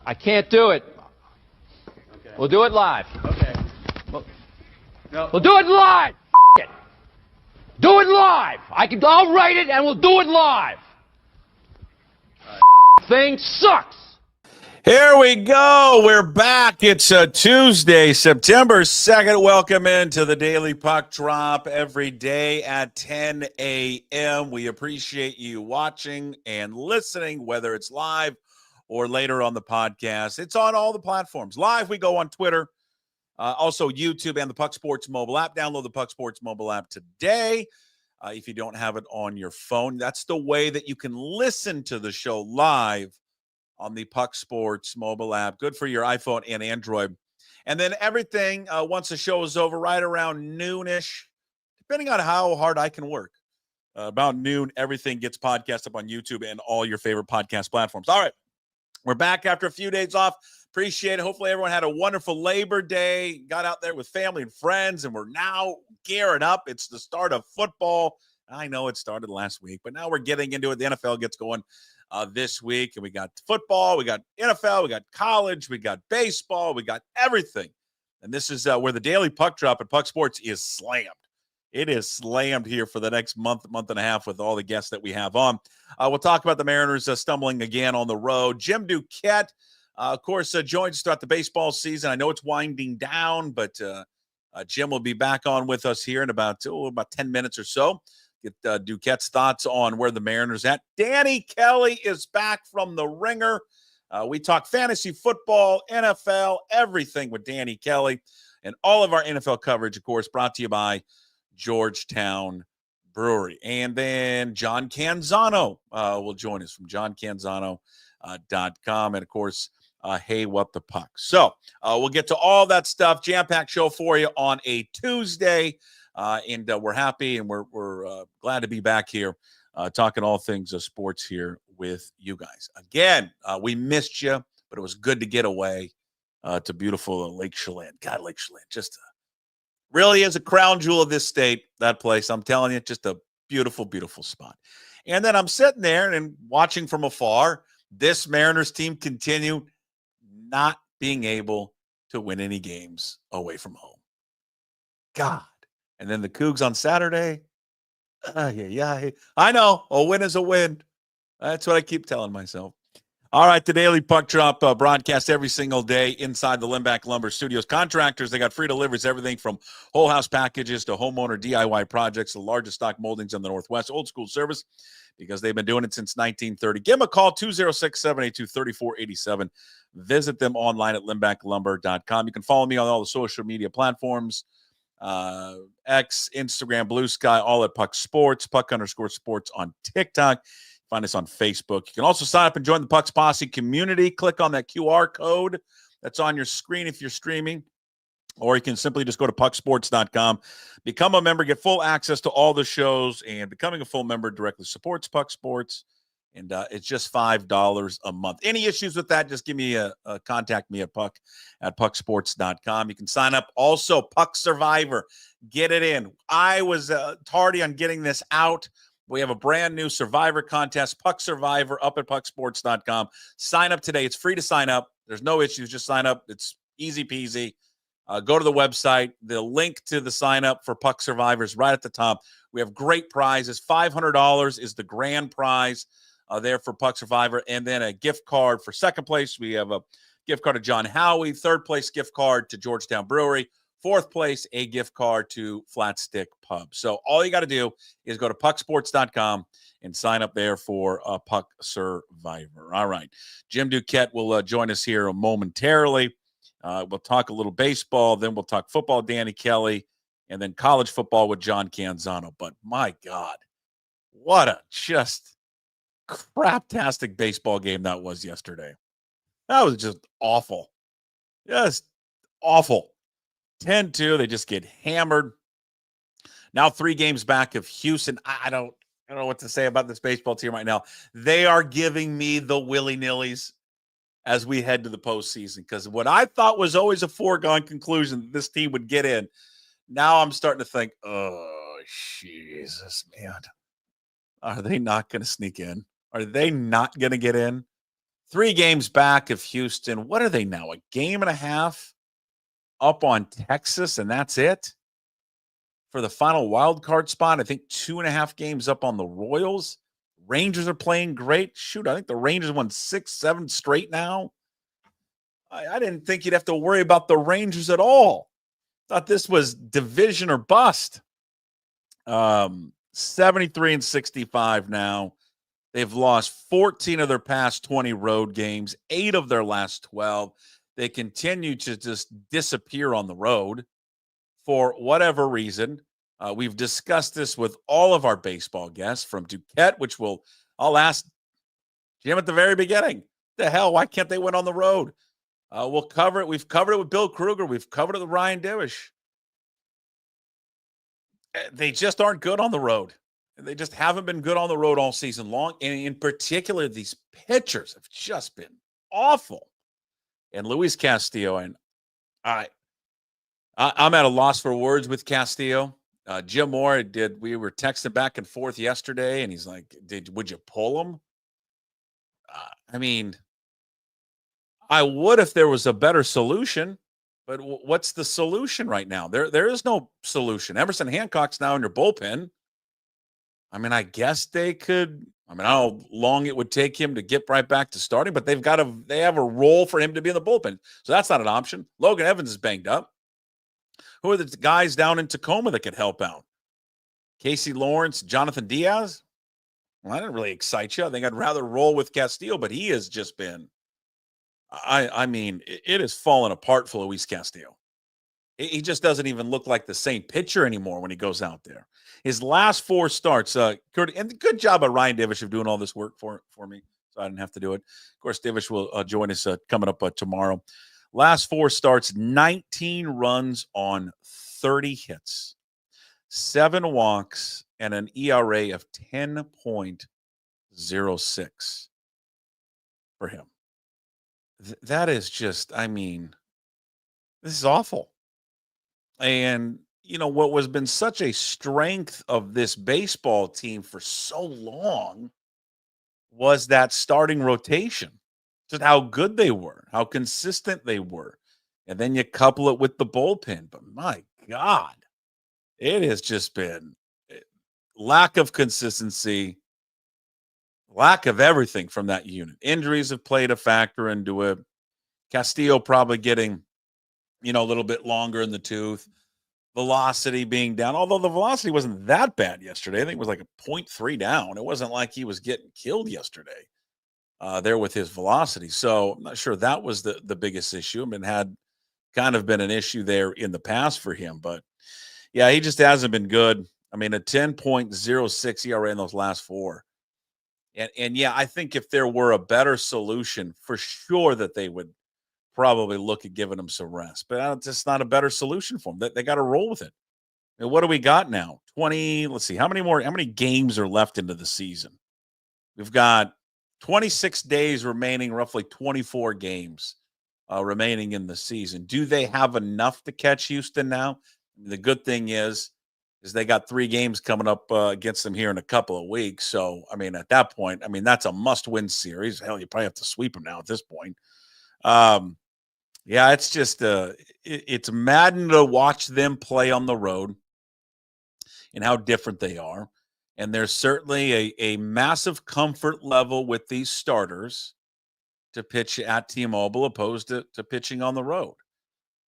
I can't do it. Okay. We'll do it live. Okay. No. We'll do it live. It. Do it live. I'll write it and we'll do it live. Thing sucks. Here we go. We're back. It's a Tuesday, September 2nd. Welcome into the Daily Puck Drop every day at 10 a.m. We appreciate you watching and listening, whether it's live or later on the podcast. It's on all the platforms. Live, we go on Twitter, also YouTube and the Puck Sports mobile app. Download the Puck Sports mobile app today if you don't have it on your phone. That's the way that you can listen to the show live on the Puck Sports mobile app. Good for your iPhone and Android. And then everything, once the show is over, right around noonish, depending on how hard I can work, about noon, everything gets podcast up on YouTube and all your favorite podcast platforms. All right. We're back after a few days off. Appreciate it. Hopefully everyone had a wonderful Labor Day, got out there with family and friends, and we're now gearing up. It's the start of football. I know it started last week, but now we're getting into it. The NFL gets going this week, and we got football, we got NFL, we got college, we got baseball, we got everything. And this is where the Daily Puck Drop at Puck Sports is slammed. It is slammed here for the next month and a half with all the guests that we have on. We'll talk about the Mariners stumbling again on the road. Jim Duquette, of course, joins us throughout the baseball season. I know it's winding down, but Jim will be back on with us here in about 10 minutes or so. Get Duquette's thoughts on where the Mariners at. Danny Kelly is back from the Ringer. We talk fantasy football, NFL, everything with Danny Kelly. And all of our NFL coverage, of course, brought to you by Georgetown Brewery. And then John Canzano will join us from johncanzano.com. And, of course, Hey, What the Puck. So we'll get to all that stuff. Jam-packed show for you on a Tuesday. And we're happy and we're glad to be back here talking all things sports here with you guys. Again, we missed you, but it was good to get away to beautiful Lake Chelan. God, Lake Chelan just really is a crown jewel of this state, that place. I'm telling you, just a beautiful, beautiful spot. And then I'm sitting there and watching from afar this Mariners team continue not being able to win any games away from home. God. And then the Cougs on Saturday. Yeah. I know. A win is a win. That's what I keep telling myself. All right. The Daily Puck Drop broadcast every single day inside the Limbach Lumber Studios. Contractors, they got free deliveries, everything from whole house packages to homeowner DIY projects, the largest stock moldings in the Northwest. Old school service because they've been doing it since 1930. Give them a call, 206-782-3487. Visit them online at limbachlumber.com. You can follow me on all the social media platforms. X, Instagram, Blue Sky, all at Puck Sports, Puck_sports on TikTok. Find us on Facebook. You can also sign up and join the Puck's Posse community. Click on that QR code that's on your screen if you're streaming, or you can simply just go to pucksports.com, become a member, get full access to all the shows, and becoming a full member directly supports Puck Sports. And it's just $5 a month. Any issues with that, just give me contact me at pucksports.com. You can sign up. Also, Puck Survivor. Get it in. I was tardy on getting this out. We have a brand new Survivor contest, Puck Survivor, up at pucksports.com. Sign up today. It's free to sign up. There's no issues. Just sign up. It's easy peasy. Go to the website. The link to the sign up for Puck Survivor is right at the top. We have great prizes. $500 is the grand prize. There for Puck Survivor, and then a gift card for second place. We have a gift card to John Howie. Third place, gift card to Georgetown Brewery. Fourth place, a gift card to Flat Stick Pub. So all you got to do is go to pucksports.com and sign up there for Puck Survivor. All right. Jim Duquette will join us here momentarily. We'll talk a little baseball. Then we'll talk football, Danny Kelly, and then college football with John Canzano. But my God, what a just craptastic baseball game that was yesterday. That was just awful. Just awful. 10-2. They just get hammered. Now 3 games back of Houston. I don't know what to say about this baseball team right now. They are giving me the willy-nillies as we head to the postseason, because what I thought was always a foregone conclusion that this team would get in, now I'm starting to think, oh, Jesus, man. Are they not going to sneak in? Are they not going to get in? 3 games back of Houston. What are they now? A game and a half up on Texas, and that's it for the final wild card spot. I think 2.5 games up on the Royals. Rangers are playing great. Shoot, I think the Rangers won 6, 7 straight now. I didn't think you'd have to worry about the Rangers at all. Thought this was division or bust. 73 and 65 now. They've lost 14 of their past 20 road games, 8 of their last 12. They continue to just disappear on the road for whatever reason. We've discussed this with all of our baseball guests, from Duquette, which I'll ask Jim at the very beginning. The hell, why can't they win on the road? We'll cover it. We've covered it with Bill Kruger. We've covered it with Ryan Divish. They just aren't good on the road. They just haven't been good on the road all season long. And in particular, these pitchers have just been awful. And Luis Castillo, and I'm at a loss for words with Castillo. Jim Moore we were texting back and forth yesterday, and he's like, would you pull him? I mean, I would if there was a better solution, but what's the solution right now? There is no solution. Emerson Hancock's now in your bullpen. I mean, I guess they could. I don't know how long it would take him to get right back to starting, but they have a role for him to be in the bullpen. So that's not an option. Logan Evans is banged up. Who are the guys down in Tacoma that could help out? Casey Lawrence, Jonathan Diaz? Well, that didn't really excite you. I think I'd rather roll with Castillo, but he has just been, I mean, it has fallen apart for Luis Castillo. He just doesn't even look like the same pitcher anymore when he goes out there. His last 4 starts, Kurt, and good job by Ryan Divish of doing all this work for me, so I didn't have to do it. Of course, Divish will join us coming up tomorrow. Last 4 starts, 19 runs on 30 hits, 7 walks, and an ERA of 10.06 for him. That is just, I mean, this is awful. And, you know, what was been such a strength of this baseball team for so long was that starting rotation. Just how good they were, how consistent they were. And then you couple it with the bullpen. But my God, it has just been lack of consistency, lack of everything from that unit. Injuries have played a factor into it. Castillo probably getting, a little bit longer in the tooth. Velocity being down, although the velocity wasn't that bad yesterday. I think it was like a 0.3 down. It wasn't like he was getting killed yesterday there with his velocity. So I'm not sure that was the biggest issue. I mean, had kind of been an issue there in the past for him. But, yeah, he just hasn't been good. I mean, a 10.06 ERA in those last 4. And yeah, I think if there were a better solution, for sure that they would probably look at giving him some rest. But it's just not a better solution for him. They got to roll with it. And what do we got now? 20, let's see, how many games are left into the season? We've got 26 days remaining, roughly 24 games remaining in the season. Do they have enough to catch Houston now? The good thing is they got 3 games coming up against them here in a couple of weeks. So, I mean, at that point, that's a must-win series. Hell, you probably have to sweep them now at this point. Yeah, it's just it's maddening to watch them play on the road and how different they are. And there's certainly a massive comfort level with these starters to pitch at T-Mobile opposed to pitching on the road.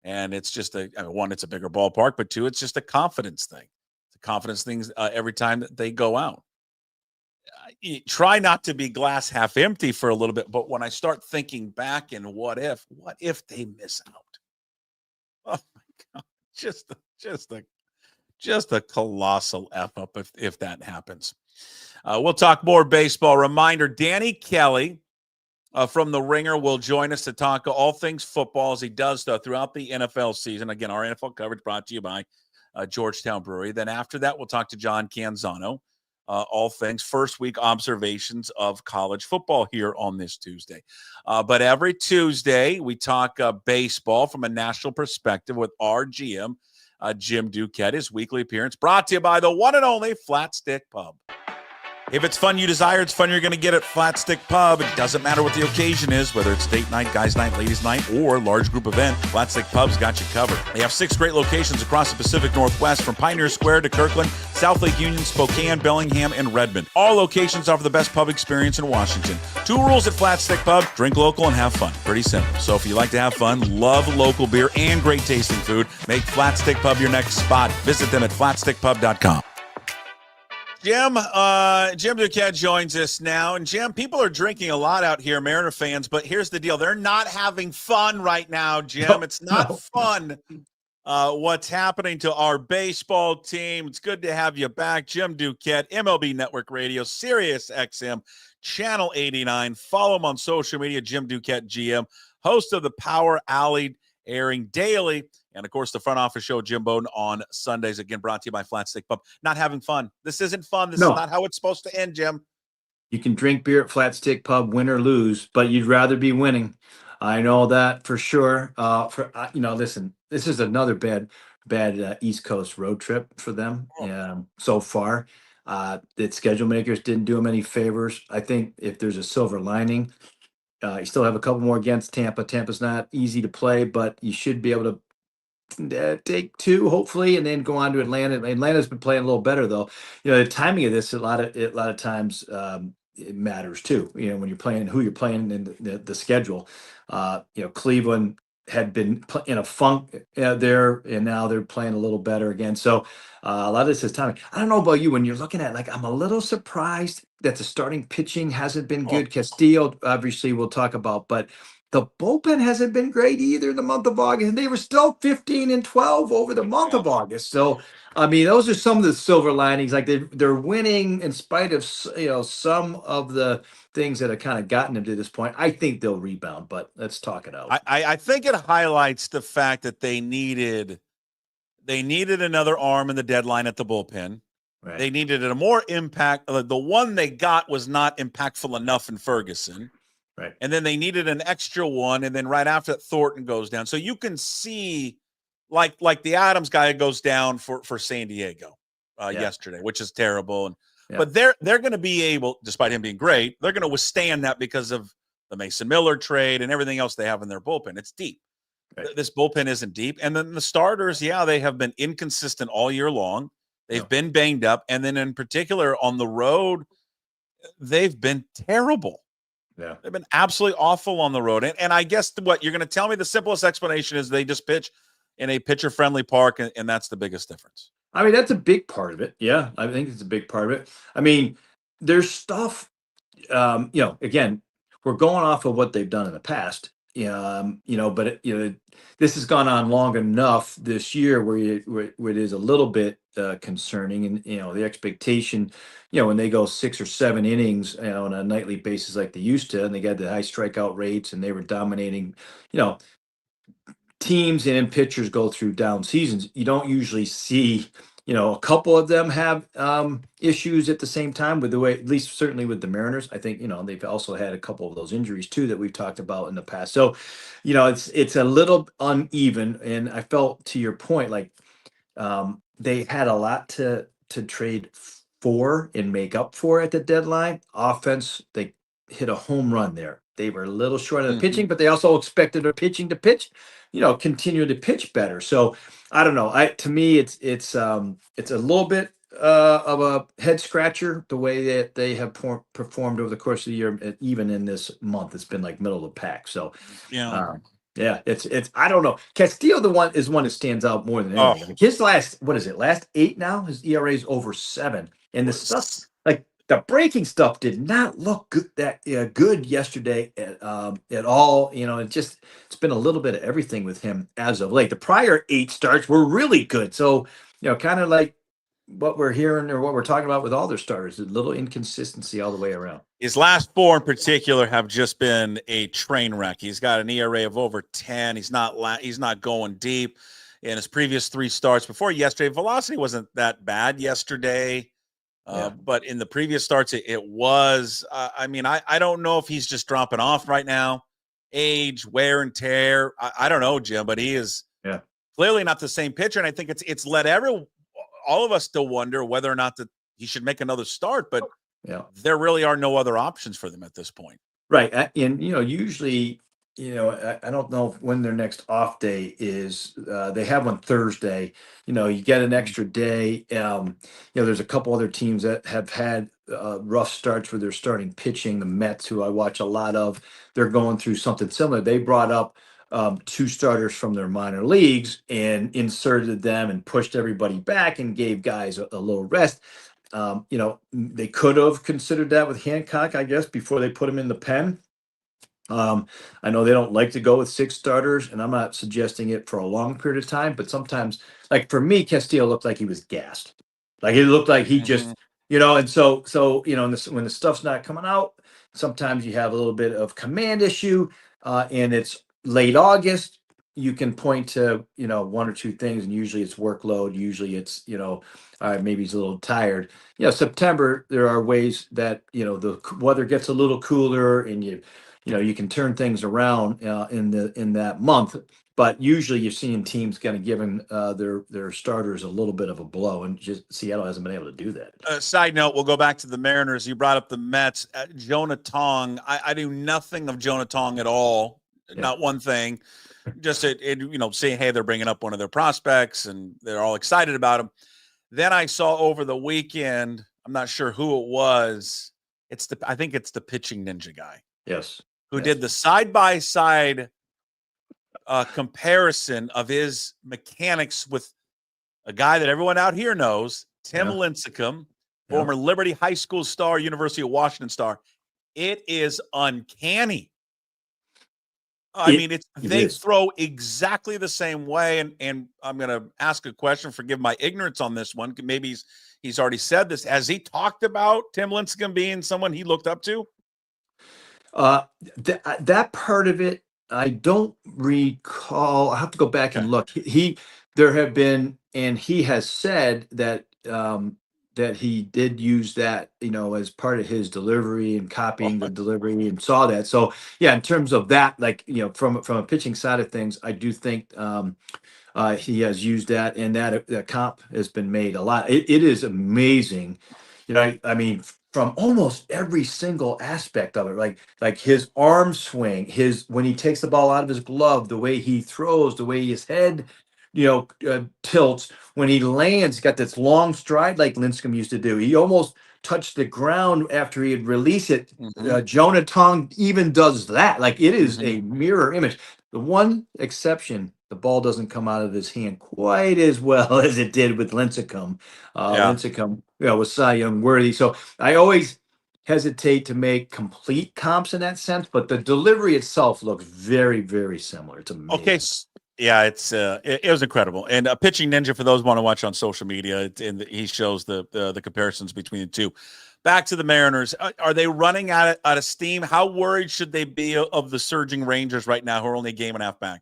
And it's just one, it's a bigger ballpark, but 2, it's just a confidence thing. It's a confidence thing every time that they go out. You try not to be glass half empty for a little bit, but when I start thinking back and what if they miss out? Oh my God, just a colossal F up if that happens. We'll talk more baseball. Reminder, Danny Kelly from the Ringer will join us to talk all things football as he does throughout the NFL season. Again, our NFL coverage brought to you by Georgetown Brewery. Then after that, we'll talk to John Canzano. All things first week observations of college football here on this Tuesday. But every Tuesday, we talk baseball from a national perspective with our GM, Jim Duquette. His weekly appearance brought to you by the one and only Flat Stick Pub. If it's fun you desire, it's fun you're going to get at Flat Stick Pub. It doesn't matter what the occasion is, whether it's date night, guys night, ladies night, or large group event, Flat Stick Pub's got you covered. They have 6 great locations across the Pacific Northwest, from Pioneer Square to Kirkland, South Lake Union, Spokane, Bellingham, and Redmond. All locations offer the best pub experience in Washington. 2 rules at Flat Stick Pub: drink local and have fun. Pretty simple. So if you like to have fun, love local beer, and great tasting food, make Flat Stick Pub your next spot. Visit them at flatstickpub.com. Jim Duquette joins us now. And Jim, people are drinking a lot out here, Mariner fans, but here's the deal. They're not having fun right now, Jim. It's not fun what's happening to our baseball team. It's good to have you back. Jim Duquette, MLB Network Radio, Sirius XM, Channel 89. Follow him on social media, Jim Duquette GM, host of the Power Alley, airing daily. And, of course, the front office show, Jim Bowden, on Sundays, again, brought to you by Flat Stick Pub. Not having fun. This isn't fun. This is not how it's supposed to end, Jim. You can drink beer at Flat Stick Pub, win or lose, but you'd rather be winning. I know that for sure. Listen, this is another bad East Coast road trip for them so far. The schedule makers didn't do them any favors. I think if there's a silver lining, you still have a couple more against Tampa. Tampa's not easy to play, but you should be able to take 2 hopefully, and then go on to Atlanta. Atlanta's been playing a little better though. The timing of this a lot of times it matters too. When you're playing, who you're playing in the schedule. Cleveland had been in a funk there, and now they're playing a little better again. So a lot of this is timing. I don't know about you. When you're looking at, I'm a little surprised that the starting pitching hasn't been good. Castillo, obviously, we'll talk about, but the bullpen hasn't been great either in the month of August, and they were still 15-12 over the month of August. So, those are some of the silver linings. They're winning in spite of some of the things that have kind of gotten them to this point. I think they'll rebound, but let's talk it out. I think it highlights the fact that they needed another arm in the deadline at the bullpen. Right. They needed a more impact. The one they got was not impactful enough in Ferguson. Right. And then they needed an extra one, and then right after that, Thornton goes down. So you can see, like the Adams guy goes down for San Diego yesterday, which is terrible. And but they're going to be able, despite him being great, they're going to withstand that because of the Mason Miller trade and everything else they have in their bullpen. It's deep. Right. This bullpen isn't deep. And then the starters, they have been inconsistent all year long. They've been banged up. And then in particular on the road, they've been terrible. Yeah, they've been absolutely awful on the road. And I guess what you're going to tell me, the simplest explanation is they just pitch in a pitcher-friendly park, and that's the biggest difference. That's a big part of it. Yeah, I think it's a big part of it. There's stuff, again, we're going off of what they've done in the past. But this has gone on long enough this year where it is a little bit concerning, and the expectation, when they go 6 or 7 innings on a nightly basis like they used to, and they got the high strikeout rates, and they were dominating, teams and pitchers go through down seasons. You don't usually see, a couple of them have issues at the same time with the way, at least certainly with the Mariners. I think, they've also had a couple of those injuries too that we've talked about in the past. So, it's a little uneven. And I felt, to your point, they had a lot to trade for and make up for at the deadline. Offense, they hit a home run there. They were a little short of the pitching, but they also expected their pitching to pitch, continue to pitch better. So I don't know. To me, it's a little bit of a head scratcher the way that they have performed over the course of the year. Even in this month, it's been middle of the pack. So it's I don't know. Castillo is one that stands out more than anything. His last 8 now? His ERA is over 7, and the stuff the breaking stuff did not look good yesterday at all. It's been a little bit of everything with him as of late. The prior 8 starts were really good. So, kind of like what we're hearing or what we're talking about with all their starters, a little inconsistency all the way around. His last 4 in particular have just been a train wreck. He's got an ERA of over 10. He's not going deep. In his previous 3 starts before yesterday, velocity wasn't that bad yesterday. But in the previous starts, it was. I don't know if he's just dropping off right now. Age, wear and tear. I don't know, Jim, but he is clearly not the same pitcher. And I think it's led all of us to wonder whether or not that he should make another start. But Yeah. there really are no other options for them at this point. Right. And, usually, I don't know when their next off day is. They have one Thursday. You get an extra day. There's a couple other teams that have had rough starts where they're starting pitching. The Mets, who I watch a lot of, they're going through something similar. They brought up two starters from their minor leagues and inserted them and pushed everybody back and gave guys a little rest. They could have considered that with Hancock, I guess, before they put him in the pen. I know they don't like to go with 6 starters, and I'm not suggesting it for a long period of time, but sometimes, like for me, Castillo looked like he was gassed. Like it looked like he just, and so, when the stuff's not coming out, sometimes you have a little bit of command issue, and it's late August. You can point to, one or two things, and usually it's workload. Usually it's, maybe he's a little tired. September, there are ways that, the weather gets a little cooler and you can turn things around in that month. But usually you're seeing teams kind of giving their starters a little bit of a blow, and just Seattle hasn't been able to do that. Side note, we'll go back to the Mariners. You brought up the Mets. Jonah Tong. I knew nothing of Jonah Tong at all. Yeah. Not one thing. Just saying, hey, they're bringing up one of their prospects, and they're all excited about him. Then I saw over the weekend, I'm not sure who it was. I think it's the pitching ninja guy. Yes. Who did the side-by-side comparison of his mechanics with a guy that everyone out here knows, Tim Lincecum, former Liberty High School star, University of Washington star. It is uncanny. They throw exactly the same way, and I'm going to ask a question. Forgive my ignorance on this one. Maybe he's already said this. Has he talked about Tim Lincecum being someone he looked up to? That part of it, I don't recall. I have to go back and look. There have been, and he has said that that he did use that, as part of his delivery and copying the delivery, and saw that. So yeah, in terms of that, like, from a pitching side of things, I do think he has used that, and that comp has been made a lot. It is amazing. From almost every single aspect of it, like his arm swing, when he takes the ball out of his glove, the way he throws, the way his head, tilts, when he lands, he's got this long stride like Lincecum used to do. He almost touched the ground after he had released it. Jonah Tong even does that. Like, it is a mirror image. The one exception, the ball doesn't come out of his hand quite as well as it did with Lincecum. Lincecum, was Cy Young worthy. So I always hesitate to make complete comps in that sense, but the delivery itself looks very, very similar. It's amazing. Okay. Yeah, it was incredible. And Pitching Ninja, for those who want to watch on social media, he shows the comparisons between the two. Back to the Mariners. Are they running out of steam? How worried should they be of the surging Rangers right now, who are only a game and a half back?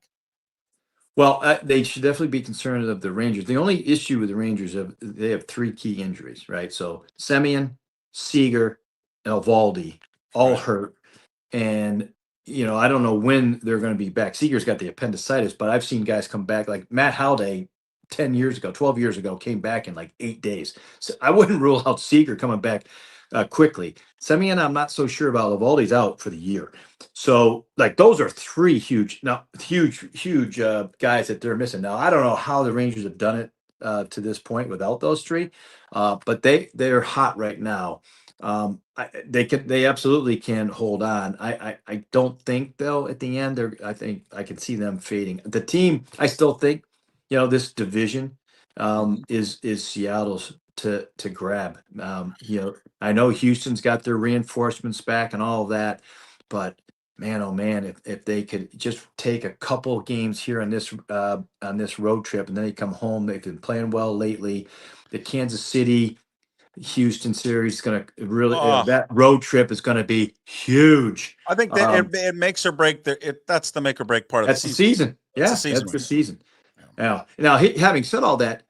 Well, they should definitely be concerned of the Rangers. The only issue with the Rangers, they have 3 key injuries, right? So Semien, Seager, Eovaldi, all hurt. And, I don't know when they're going to be back. Seager's got the appendicitis, but I've seen guys come back, like Matt Halliday 12 years ago, came back in like 8 days. So I wouldn't rule out Seager coming back quickly. Semien, I'm not so sure about. Eovaldi's out for the year. So, like, those are 3 huge guys that they're missing. Now, I don't know how the Rangers have done it to this point without those 3, but they're hot right now. They absolutely can hold on. I don't think, though, at the end, I think I can see them fading. The team, I still think, this division is Seattle's to grab. I know Houston's got their reinforcements back and all of that, but man, oh man, if they could just take a couple games here on this road trip, and then they come home, they've been playing well lately. The Kansas City Houston series is going to really, that road trip is going to be huge. I think that it makes or break that's the make or break part of the season. Yeah, that's the season. Now, having said all that,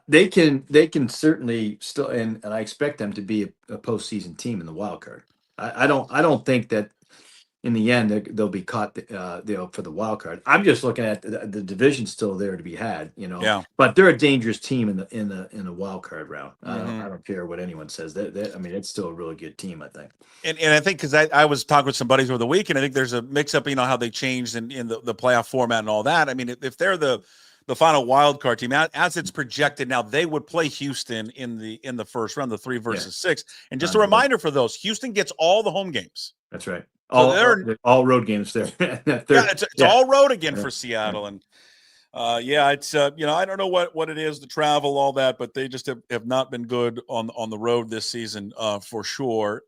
they can certainly still, and I expect them to be a postseason team in the wild card. I don't think that in the end, they'll be caught, for the wild card. I'm just looking at the division still there to be had, Yeah. but they're a dangerous team in the wild card round. I Mhm. don't care what anyone says. I mean, it's still a really good team, I think. And I think because I was talking with some buddies over the week, and I think there's a mix up, how they changed in the playoff format and all that. I mean, if they're the final wild card team, as it's projected now, they would play Houston in the first round, the 3 versus 6. And just a reminder for those, Houston gets all the home games. That's right. So they're all road games there. it's all road again for Seattle. And it's I don't know what it is, the travel, all that, but they just have not been good on the road this season, for sure.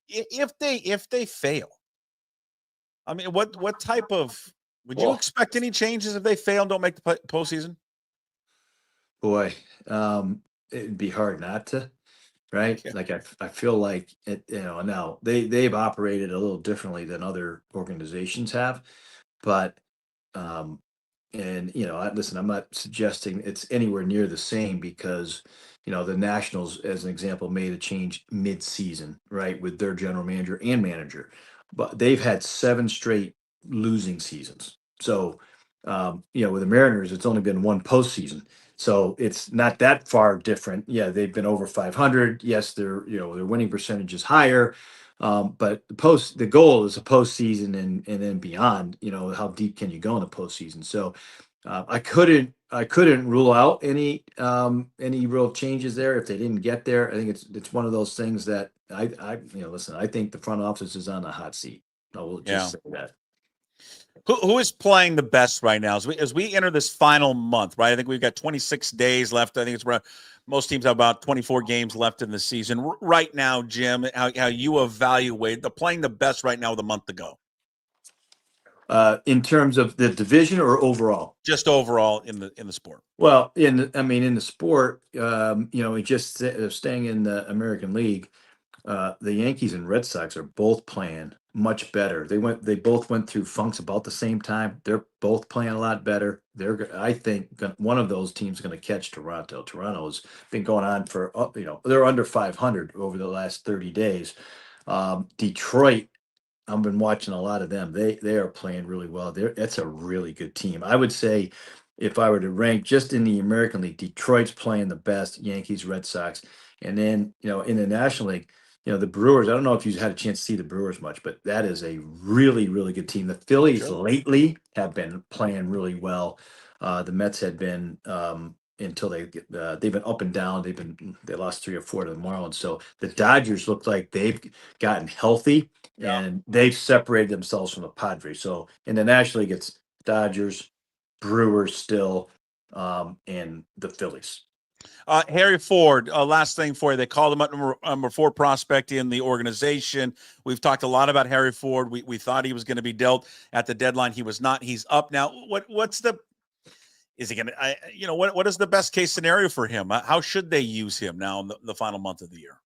If they fail, I mean, what type of would you expect any changes if they fail and don't make the postseason? Boy, it'd be hard not to, right? Yeah. Like I feel like it, now they've operated a little differently than other organizations have, but and listen, I'm not suggesting it's anywhere near the same because the Nationals, as an example, made a change mid-season, right, with their general manager and manager, but they've had 7 straight losing seasons. So, with the Mariners, it's only been 1 postseason, so it's not that far different. Yeah, they've been over 500. Yes, their winning percentage is higher. But the goal is a postseason and then beyond. How deep can you go in the postseason? So I couldn't rule out any real changes there if they didn't get there. I think it's one of those things that listen. I think the front office is on the hot seat. I will just say that. Who is playing the best right now as we enter this final month, right? I think we've got 26 days left. I think it's most teams have about 24 games left in the season. Right now, Jim, how you evaluate playing the best right now with a month to go? In terms of the division or overall? Just overall in the sport. Well, in the sport, just staying in the American League, the Yankees and Red Sox are both playing much better. They both went through funks about the same time. They're both playing a lot better. I think one of those teams is going to catch Toronto. Toronto's been going on for they're under 500 over the last 30 days. Detroit, I've been watching a lot of them. They are playing really well. That's a really good team. I would say if I were to rank just in the American League, Detroit's playing the best, Yankees, Red Sox. And then, in the National League, the Brewers, I don't know if you've had a chance to see the Brewers much, but that is a really, really good team. The Phillies lately have been playing really well. The Mets had been until they've been up and down. They lost 3 or 4 to the Marlins. So the Dodgers look like they've gotten healthy and they've separated themselves from the Padres. So in the National League, it's Dodgers, Brewers still, and the Phillies. Harry Ford, last thing for you. They called him up number 4 prospect in the organization. We've talked a lot about Harry Ford. We thought he was going to be dealt at the deadline. He was not. He's up now. Is he going to, what is the best case scenario for him? How should they use him now in the final month of the year?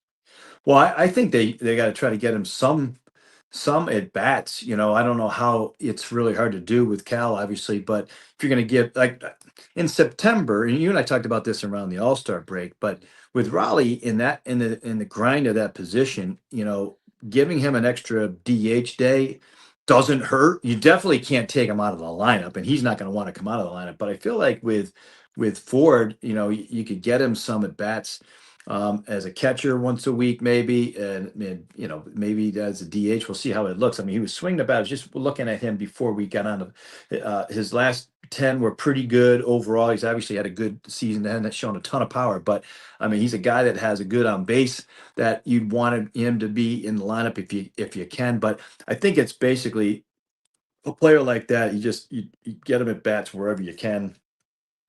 Well, I think they got to try to get him some at bats. I don't know how. It's really hard to do with Cal, obviously, but if you're going to give, like in September, and you and I talked about this around the All-Star break, but with Raleigh in the grind of that position, giving him an extra DH day doesn't hurt. You definitely can't take him out of the lineup, and he's not going to want to come out of the lineup. But I feel like with Ford, you could get him some at bats. As a catcher once a week, maybe, and maybe as a DH. We'll see how it looks. I mean, he was swinging about. I was just looking at him before we got on. His last 10 were pretty good overall. He's obviously had a good season and has shown a ton of power. But I mean, he's a guy that has a good on base that you'd want him to be in the lineup if you can. But I think it's basically a player like that. You get him at bats wherever you can.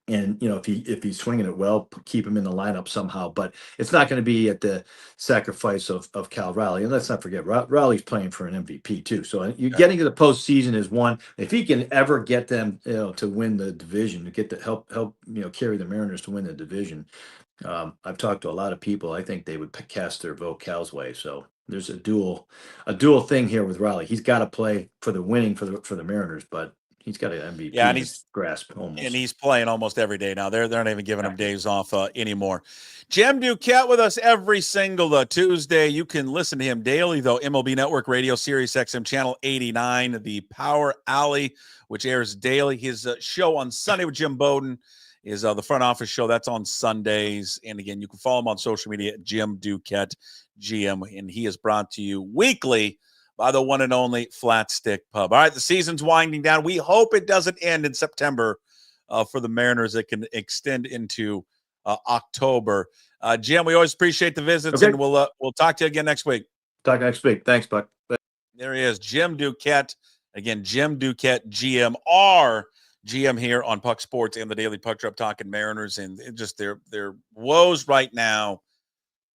And if he's swinging it well, keep him in the lineup somehow. But it's not going to be at the sacrifice of Cal Raleigh. And let's not forget, Raleigh's playing for an MVP too. So getting to the postseason is one. If he can ever get them, to win the division, to get the help carry the Mariners to win the division. I've talked to a lot of people. I think they would cast their vote Cal's way. So there's a dual thing here with Raleigh. He's got to play for the winning for the Mariners, but he's got an MVP Yeah, in his grasp almost. And he's playing almost every day now. They're not even giving him days off anymore. Jim Duquette with us every single Tuesday. You can listen to him daily, though. MLB Network Radio, Sirius XM Channel 89, the Power Alley, which airs daily. His show on Sunday with Jim Bowden is the Front Office Show. That's on Sundays. And again, you can follow him on social media at Jim Duquette GM, and he is brought to you weekly by the one and only Flat Stick Pub. All right, the season's winding down. We hope it doesn't end in September for the Mariners. It can extend into October. Jim, we always appreciate the visits, and we'll talk to you again next week. Talk next week. Thanks, Buck. There he is, Jim Duquette. Again, Jim Duquette, GM, our GM here on Puck Sports and the Daily Puck Drop, talking Mariners and just their woes right now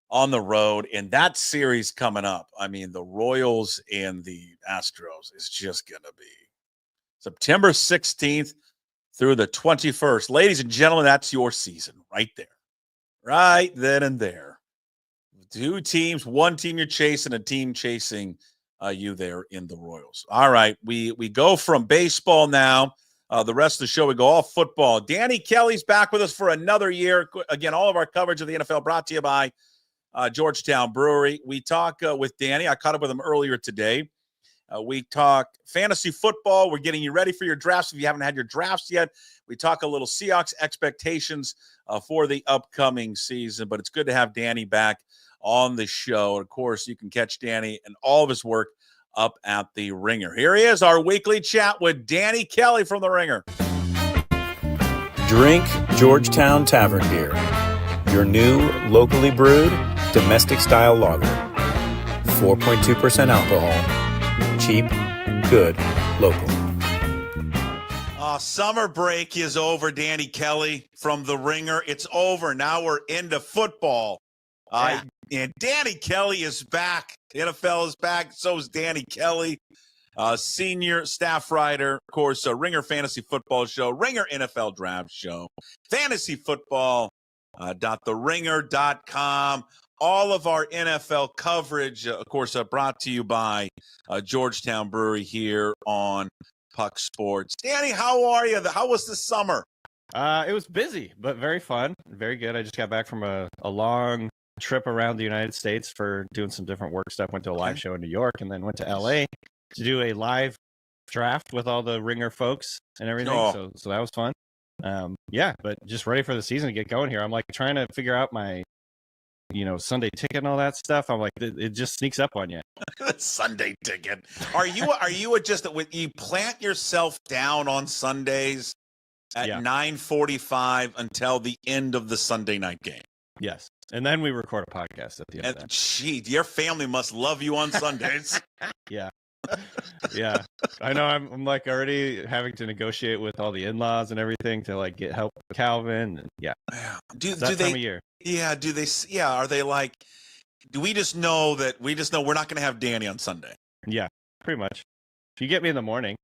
on the road, and that series coming up. I mean, the Royals and the Astros is just going to be September 16th through the 21st. Ladies and gentlemen, that's your season right there. Right then and there. Two teams, one team you're chasing, a team chasing you there in the Royals. All right, we go from baseball now. The rest of the show, we go all football. Danny Kelly's back with us for another year. Again, all of our coverage of the NFL brought to you by Georgetown Brewery. We talk with Danny. I caught up with him earlier today. We talk fantasy football. We're getting you ready for your drafts. If you haven't had your drafts yet, we talk a little Seahawks expectations for the upcoming season. But it's good to have Danny back on the show. Of course, you can catch Danny and all of his work up at the Ringer. Here he is, our weekly chat with Danny Kelly from the Ringer. Drink Georgetown Tavern Beer, your new locally brewed domestic-style lager. 4.2% alcohol. Cheap, good, local. Summer break is over, Danny Kelly from the Ringer. It's over. Now we're into football. And Danny Kelly is back. The NFL is back. So is Danny Kelly, senior staff writer, of course, Ringer Fantasy Football Show, Ringer NFL Draft Show, Fantasy Football, .theringer.com. All of our NFL coverage, of course, brought to you by Georgetown Brewery here on Puck Sports. Danny, how are you? How was the summer? It was busy, but very fun. Very good. I just got back from a long trip around the United States for doing some different work stuff. Went to a live show in New York and then went to LA to do a live draft with all the Ringer folks and everything. So that was fun. But just ready for the season to get going here. I'm like trying to figure out my Sunday ticket and all that stuff. I'm like, it just sneaks up on you. Sunday ticket. Are you just when you plant yourself down on Sundays at 9:45 until the end of the Sunday night game? Yes. And then we record a podcast at the end of that. Gee, your family must love you on Sundays. Yeah. Yeah. I know I'm like already having to negotiate with all the in-laws and everything to like get help with Calvin. And Do they time of year. Yeah, do they are they like, do we just know we're not going to have Danny on Sunday? Yeah, pretty much. If you get me in the morning.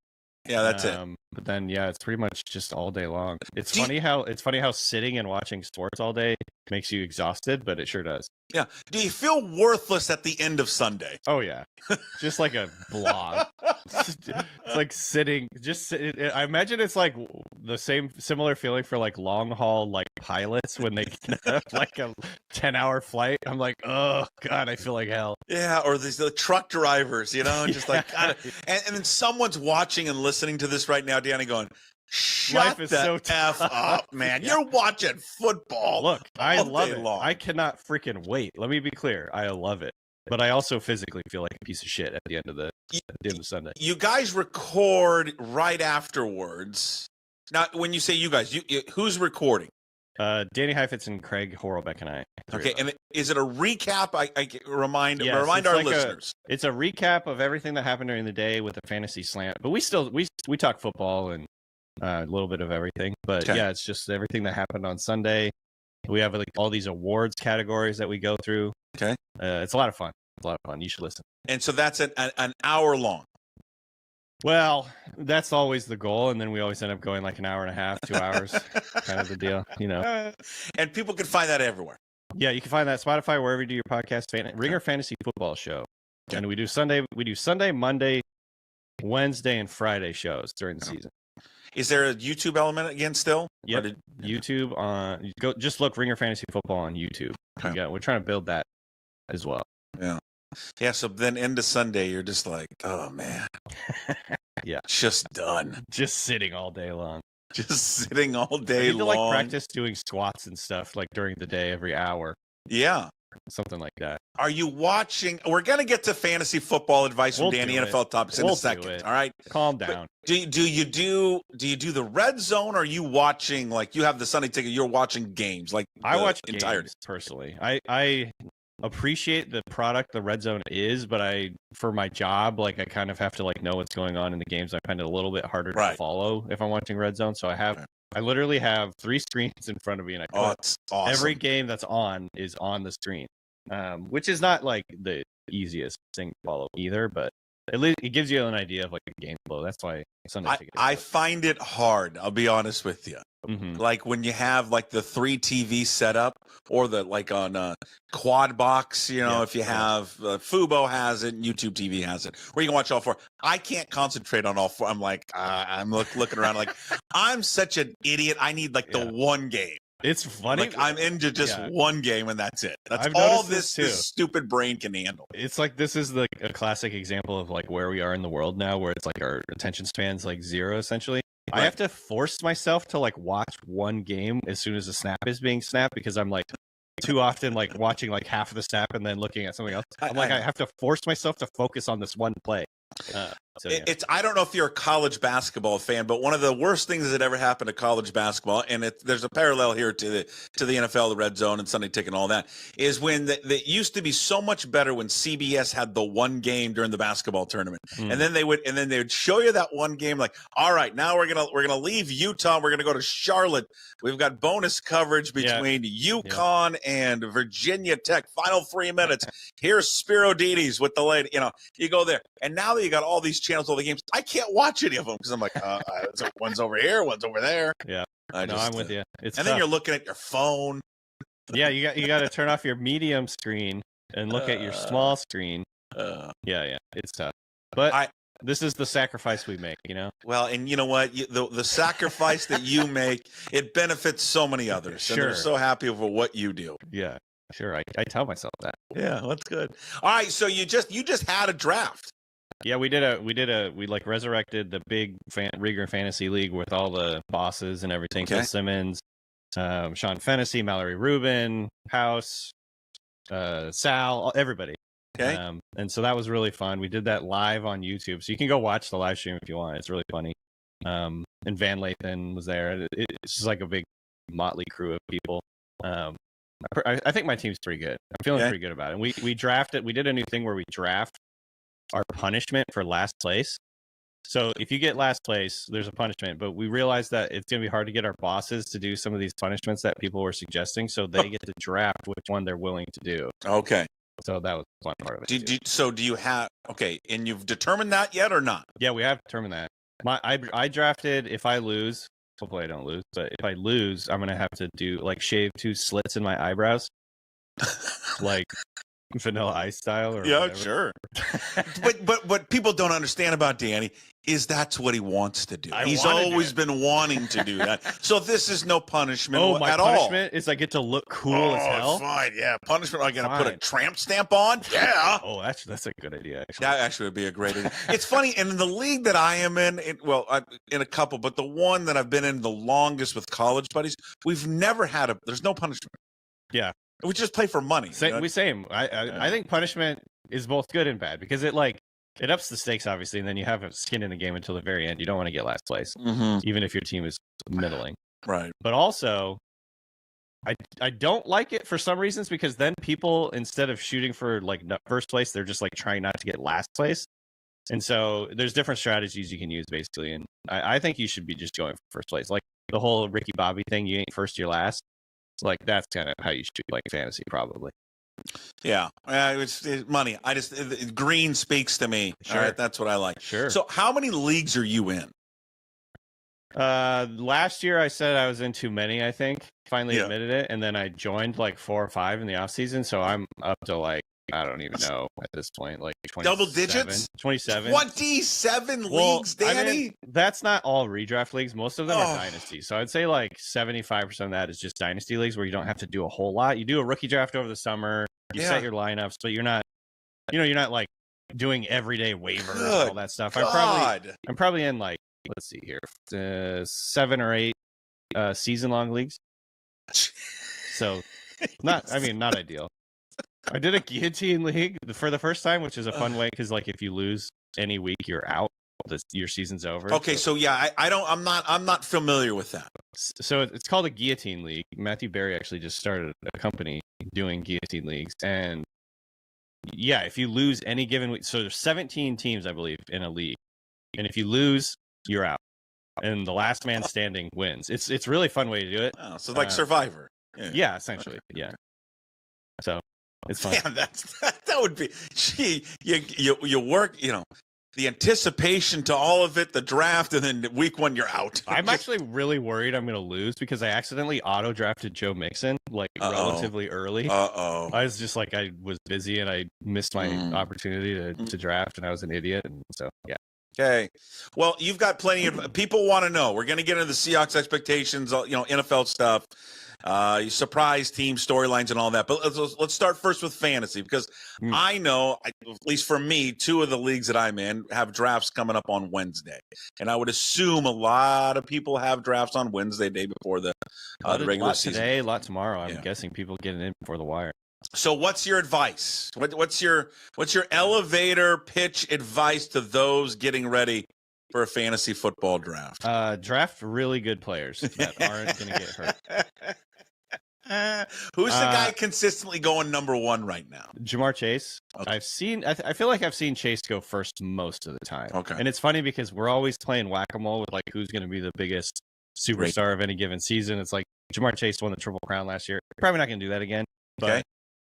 Yeah, that's it. But then it's pretty much just all day long. It's funny how sitting and watching sports all day makes you exhausted, but it sure does. Yeah. Do you feel worthless at the end of Sunday? Oh yeah. Just like a blob. It's like sitting, I imagine it's like the similar feeling for like long haul like pilots when they have like a 10-hour flight. I'm like, oh God, I feel like hell. Yeah, or the truck drivers, just like and then someone's watching and listening to this right now, Danny, going, shut Life is the so F up, man. You're watching football. Look, I love it. Long. I cannot freaking wait. Let me be clear. I love it. But I also physically feel like a piece of shit at the end of Sunday. You guys record right afterwards. Now, when you say you guys, who's recording? Danny Heifetz and Craig Horlbeck and I. Okay, and is it a recap? I remind our listeners. It's a recap of everything that happened during the day with a fantasy slant. But we talk football and a little bit of everything. But it's just everything that happened on Sunday. We have like all these awards categories that we go through. Okay, it's a lot of fun. You should listen. And so that's an hour long. Well, that's always the goal, and then we always end up going like an hour and a half, 2 hours, kind of the deal, And people can find that everywhere. Yeah, you can find that Spotify, wherever you do your podcast. Ringer Fantasy Football Show, and we do Sunday, Monday, Wednesday, and Friday shows during the season. Is there a YouTube element again still? Yep. YouTube on just look Ringer Fantasy Football on YouTube. Okay. We're trying to build that as well. Yeah. Yeah, so then into Sunday, you're just like, oh, man. Yeah. Just done. Just sitting all day long. Just sitting all day I need to long. practice doing squats and stuff during the day every hour. Yeah. Something like that. Are you watching? We're going to get to fantasy football advice from Danny NFL Topics in a second. All right. Calm down. Do you do the red zone, or are you watching, like, you have the Sunday ticket, you're watching games, like I watch entirety? games personally. I appreciate the product the red zone is, but for my job, like, I kind of have to know what's going on in the games. I find it a little bit harder to follow if I'm watching red zone. So I literally have 3 screens in front of me, and it's awesome. Every game that's on is on the screen, which is not like the easiest thing to follow either, but at least it gives you an idea of like the game flow. That's why Sunday ticket. I find it hard. I'll be honest with you. Mm-hmm. Like when you have like the 3 TV setup, or the like on Quad Box, if you have Fubo has it, and YouTube TV has it, where you can watch all 4. I can't concentrate on all 4. I'm like, I'm looking around like I'm such an idiot. I need like the one game. It's funny. Like I'm into just one game and that's it. That's I've all this stupid brain can handle. It's like this is a classic example of like where we are in the world now, where it's like our attention span's like 0 essentially. Right. I have to force myself to like watch one game as soon as the snap is being snapped, because I'm like too often like watching like half of the snap and then looking at something else. I'm like, I have to force myself to focus on this one play. It's I don't know if you're a college basketball fan, but one of the worst things that ever happened to college basketball, and there's a parallel here to the NFL, the red zone and Sunday ticket and all that, is when that used to be so much better when CBS had the one game during the basketball tournament, and then they would show you that one game, like, all right, now we're gonna leave Utah, we're gonna go to Charlotte. We've got bonus coverage between UConn and Virginia Tech. Final 3 minutes. Here's Spiro Dides with the lady. You go there, and now that you got all these channels, all the games, I can't watch any of them because I'm like, one's over here, one's over there. Yeah, I'm with you. It's and then you're looking at your phone. Yeah, you got to turn off your medium screen and look at your small screen. Yeah, it's tough. But this is the sacrifice we make, Well, and you know what? The sacrifice that you make, it benefits so many others. Sure. And they're so happy over what you do. Yeah, sure. I tell myself that. Yeah, that's good. All right, so you just had a draft. Yeah, we like resurrected the big Ringer Fantasy League with all the bosses and everything. Okay. Phil Simmons, Sean Fennessy, Mallory Rubin, House, Sal, everybody. Okay. And so that was really fun. We did that live on YouTube, so you can go watch the live stream if you want. It's really funny. And Van Lathan was there. It's just like a big motley crew of people. I think my team's pretty good. I'm feeling pretty good about it. And we drafted. We did a new thing where we draft our punishment for last place. So if you get last place, there's a punishment, but we realized that it's going to be hard to get our bosses to do some of these punishments that people were suggesting, so they get to draft which one they're willing to do. Okay. So that was one part of it. Do you have, and you've determined that yet or not? Yeah, we have determined that. I drafted, if I lose, hopefully I don't lose, but if I lose, I'm going to have to do shave 2 slits in my eyebrows. Like Vanilla Ice style, or whatever. Sure. but what people don't understand about Danny is that's what he wants to do. He's always been wanting to do that. So this is no punishment my at all. Punishment is I get to look cool as hell. Fine, yeah. Punishment, I got to put a tramp stamp on. Yeah. Oh, that's a good idea. Actually. That actually would be a great idea. It's funny, and in the league that I am in, in a couple, but the one that I've been in the longest with college buddies, we've never had there's no punishment. Yeah. We just play for money. Same. I think punishment is both good and bad, because it ups the stakes, obviously, and then you have a skin in the game until the very end. You don't want to get last place, even if your team is middling. Right. But also, I don't like it for some reasons, because then people, instead of shooting for first place, they're just trying not to get last place. And so there's different strategies you can use, basically. And I think you should be just going for first place. Like the whole Ricky Bobby thing, you ain't first, you're last. That's kind of how you should play fantasy, probably. Yeah, it's money. Green speaks to me. Sure. All right, that's what I like. Sure. So how many leagues are you in? Last year I said I was in too many, I think. Finally admitted it, and then I joined 4 or 5 in the off season, so I'm up to I don't even know at this point, like 27, double digits, 27, 27 leagues, Danny. I mean, that's not all redraft leagues. Most of them are dynasty. So I'd say like 75% of that is just dynasty leagues where you don't have to do a whole lot. You do a rookie draft over the summer, you set your lineups, but you're not, you're not like doing everyday waivers and all that stuff. I'm probably in like, let's see here, 7 or 8 season-long leagues. So not ideal. I did a guillotine league for the first time, which is a fun way because like if you lose any week, you're out. Your season's over. Okay, so yeah, I'm not familiar with that. So it's called a guillotine league. Matthew Berry actually just started a company doing guillotine leagues, and yeah, if you lose any given week, so there's 17 teams, I believe, in a league, and if you lose, you're out, and the last man standing wins. It's really fun way to do it. Oh, so like Survivor. Yeah, essentially. Yeah. So it's fun. Damn, that would be. Gee, you work. The anticipation to all of it, the draft, and then week 1 you're out. I'm actually really worried I'm going to lose because I accidentally auto drafted Joe Mixon relatively early. I was just like, I was busy and I missed my opportunity to draft, and I was an idiot. And so, yeah. Okay. Well, you've got plenty of people want to know. We're going to get into the Seahawks expectations, NFL stuff, surprise team storylines and all that. But let's start first with fantasy because I know, at least for me, 2 of the leagues that I'm in have drafts coming up on Wednesday. And I would assume a lot of people have drafts on Wednesday, day before the regular season. Today, a lot tomorrow. I'm guessing people getting in before the wire. So what's your advice? What's your elevator pitch advice to those getting ready for a fantasy football draft? Draft really good players that aren't going to get hurt. Who's the guy consistently going number 1 right now? Jamar Chase. Okay. I feel like I've seen Chase go first most of the time. Okay. And it's funny because we're always playing whack-a-mole with like who's going to be the biggest superstar of any given season. It's like Jamar Chase won the Triple Crown last year. Probably not going to do that again. But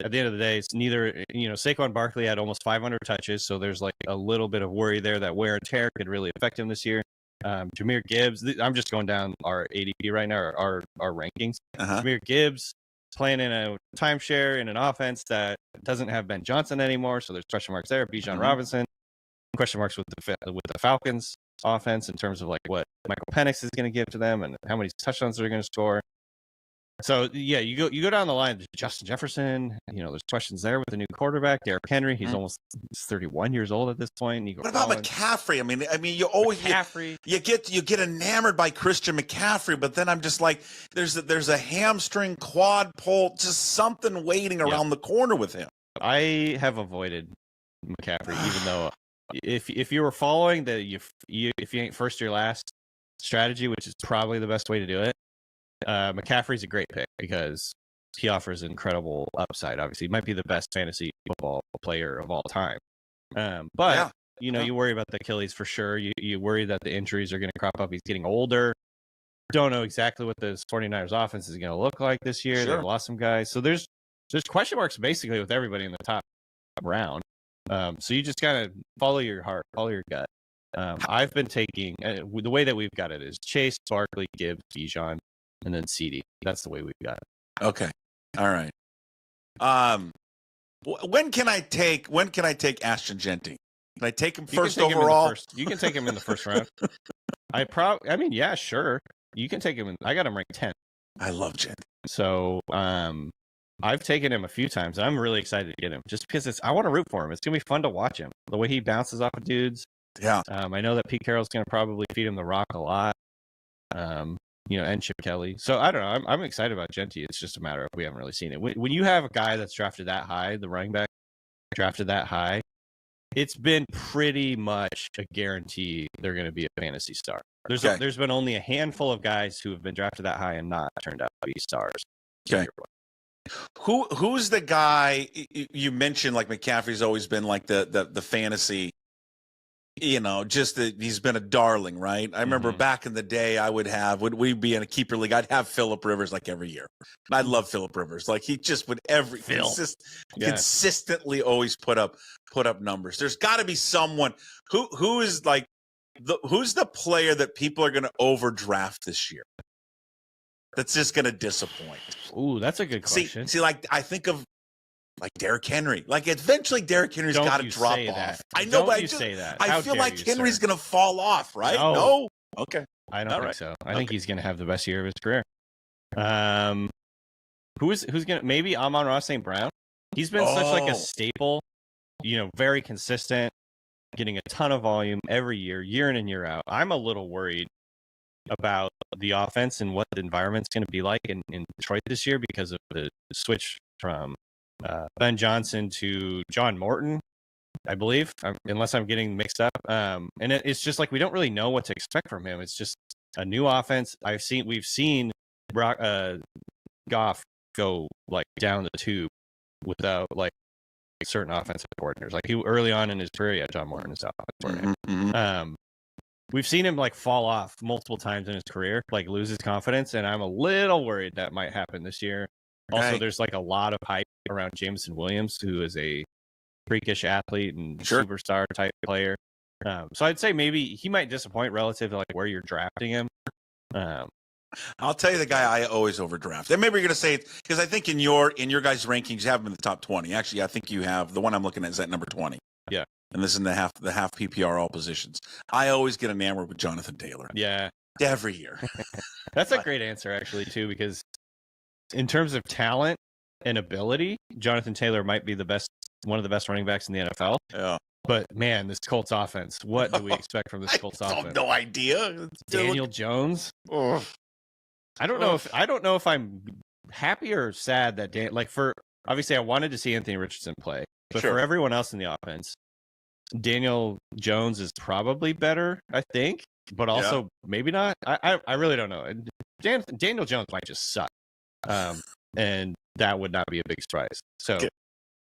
at the end of the day, it's neither, Saquon Barkley had almost 500 touches. So there's like a little bit of worry there that wear and tear could really affect him this year. Jahmyr Gibbs, I'm just going down our ADP right now, our rankings. Jahmyr Gibbs playing in a timeshare in an offense that doesn't have Ben Johnson anymore. So there's question marks there. Bijan Robinson, question marks with the Falcons offense in terms of like what Michael Penix is going to give to them and how many touchdowns they're going to score. So yeah, you go down the line. Justin Jefferson, there's questions there with the new quarterback, Derrick Henry. He's almost 31 years old at this point. What about McCaffrey? I mean, you always you get enamored by Christian McCaffrey, but then I'm just like, there's a hamstring, quad pull, just something waiting around the corner with him. I have avoided McCaffrey, even though if you were following the if you ain't first you're last strategy, which is probably the best way to do it. McCaffrey's a great pick because he offers incredible upside. Obviously, he might be the best fantasy football player of all time. But you worry about the Achilles for sure. You worry that the injuries are going to crop up. He's getting older. Don't know exactly what the 49ers offense is going to look like this year. They've lost some guys. So there's question marks basically with everybody in the top round. So you just kind of follow your heart, follow your gut. I've been taking the way that we've got it is Chase, Barkley, Gibbs, Bijan, and then CD. That's the way we've got it. Okay. All right. When can I take Ashton Genty? Can I take him first overall? You can take him in the first round. Yeah, sure. You can take him I got him ranked 10. I love Genty. So, I've taken him a few times. I'm really excited to get him just because I want to root for him. It's going to be fun to watch him. The way he bounces off of dudes. Yeah. I know that Pete Carroll's going to probably feed him the rock a lot. And Chip Kelly. So I don't know. I'm excited about Genty. It's just a matter of we haven't really seen it. When you have a guy that's drafted that high, the running back drafted that high, it's been pretty much a guarantee they're going to be a fantasy star. There's been only a handful of guys who have been drafted that high and not turned out to be stars. Okay. Who's the guy you mentioned? Like McCaffrey's always been like the fantasy. He's been a darling, right? I remember back in the day, would we be in a keeper league? I'd have Phillip Rivers like every year. And I love Phillip Rivers. Like he just would consistently always put up numbers. There's got to be someone who is like who's the player that people are going to overdraft this year? That's just going to disappoint. Ooh, that's a good question. See, like I think of like Derrick Henry. Like eventually Derrick Henry's got to drop off. I know, but I feel like Henry's going to fall off, right? No? Okay. I don't think so. I think he's going to have the best year of his career. Who's going to, maybe Amon-Ra St. Brown? He's been such like a staple, very consistent, getting a ton of volume every year in and year out. I'm a little worried about the offense and what the environment's going to be like in Detroit this year because of the switch from Ben Johnson to John Morton, I believe, unless I'm getting mixed up. And it's just like we don't really know what to expect from him. It's just a new offense. We've seen Goff go like down the tube without like certain offensive coordinators. Like he early on in his career, John Morton is offensive coordinator. We've seen him like fall off multiple times in his career, like lose his confidence, and I'm a little worried that might happen this year. Also, there's like a lot of hype around Jameson Williams, who is a freakish athlete and superstar type player. So I'd say maybe he might disappoint relative to like where you're drafting him. I'll tell you the guy I always overdraft. And maybe you're going to say, because I think in your guys' rankings, you have him in the top 20. Actually, I think you have the one I'm looking at is at number 20. Yeah. And this is in the half PPR all positions. I always get enamored with Jonathan Taylor. Yeah. Every year. That's a great answer, actually, too, because in terms of talent and ability, Jonathan Taylor might be one of the best running backs in the NFL. Yeah. But man, this Colts offense, what do we expect from this Colts offense? I have no idea. Daniel Jones. I don't know if I'm happy or sad that obviously I wanted to see Anthony Richardson play, but for everyone else in the offense, Daniel Jones is probably better, I think, but also maybe not. I really don't know. Daniel Jones might just suck, and that would not be a big surprise. So,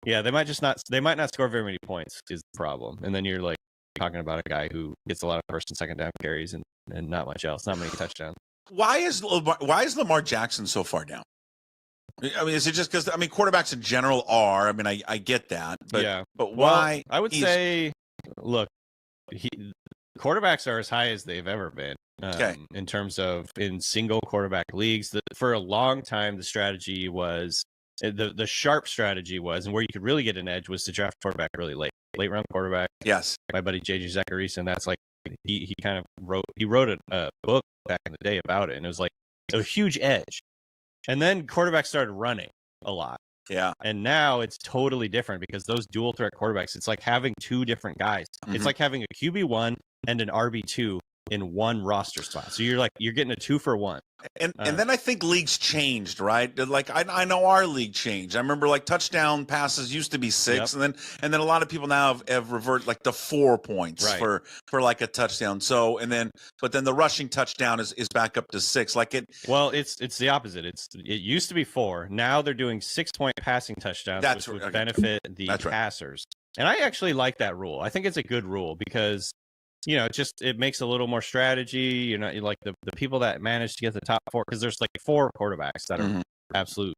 yeah, they might not score very many points is the problem, and then you're like talking about a guy who gets a lot of first and second down carries and not much else, not many touchdowns. Why is Lamar Jackson so far down? I mean, is it just because quarterbacks in general are? I mean, I get that, but but why? Well, I would say, look, quarterbacks are as high as they've ever been in terms of in single quarterback leagues. For a long time, the strategy was the sharp strategy was, and where you could really get an edge was to draft quarterback really late round quarterback. Yes, my buddy JJ Zachariason, that's like he kind of wrote a book back in the day about it, and it was like a huge edge. And then quarterbacks started running a lot. Yeah. And now it's totally different because those dual threat quarterbacks, it's like having two different guys. It's like having a QB1 and an RB2 in one roster spot. So you're getting a 2-for-1. And then I think leagues changed, right? Like I know our league changed. I remember like touchdown passes used to be 6, and then a lot of people now have reverted like to 4 points for like a touchdown. So but then the rushing touchdown is back up to 6. Like it. Well, it's the opposite. It used to be 4. Now they're doing 6-point passing touchdowns, which would benefit the passers. And I actually like that rule. I think it's a good rule because it makes a little more strategy. Like the people that manage to get the top 4, because there's like 4 quarterbacks that are absolute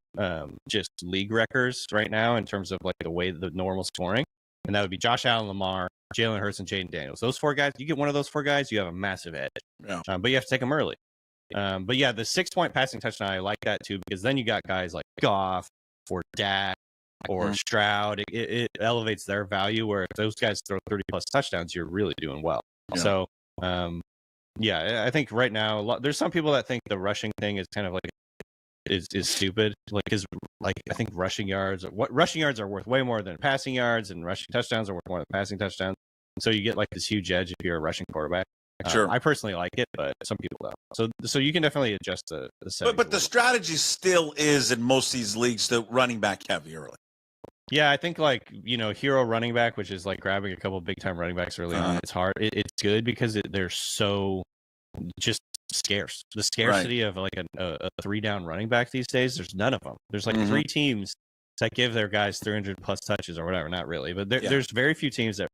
just league wreckers right now in terms of like the way the normal scoring. And that would be Josh Allen, Lamar, Jalen Hurts, and Jaden Daniels. Those 4 guys, you get one of those 4 guys, you have a massive edge. Yeah. But you have to take them early. But yeah, the 6-point passing touchdown, I like that too, because then you got guys like Goff or Dak or Stroud. It elevates their value, where if those guys throw 30+ touchdowns, you're really doing well. Yeah. So, I think right now there's some people that think the rushing thing is kind of like is stupid. Like, because like I think rushing yards are worth way more than passing yards, and rushing touchdowns are worth more than passing touchdowns. So you get like this huge edge if you're a rushing quarterback. Sure, I personally like it, but some people don't. So you can definitely adjust the settings. But the strategy still is in most of these leagues the running back heavy early. Yeah, I think like, hero running back, which is like grabbing a couple big time running backs early on. It's hard. It's good because they're so just scarce. The scarcity of like a 3-down running back these days, there's none of them. There's like 3 teams that give their guys 300+ touches or whatever. Not really, but there's very few teams that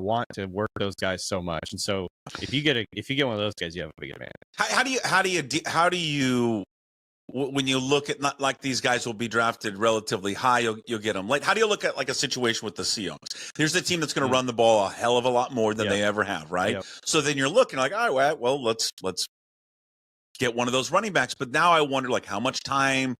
want to work those guys so much. And so if you get one of those guys, you have a big advantage. How do you when you look at, not like these guys will be drafted relatively high, you'll get them late. How do you look at like a situation with the Seahawks? Here's a team that's going to run the ball a hell of a lot more than they ever have, right? Yep. So then you're looking like, all right, well, let's get one of those running backs. But now I wonder, like, how much time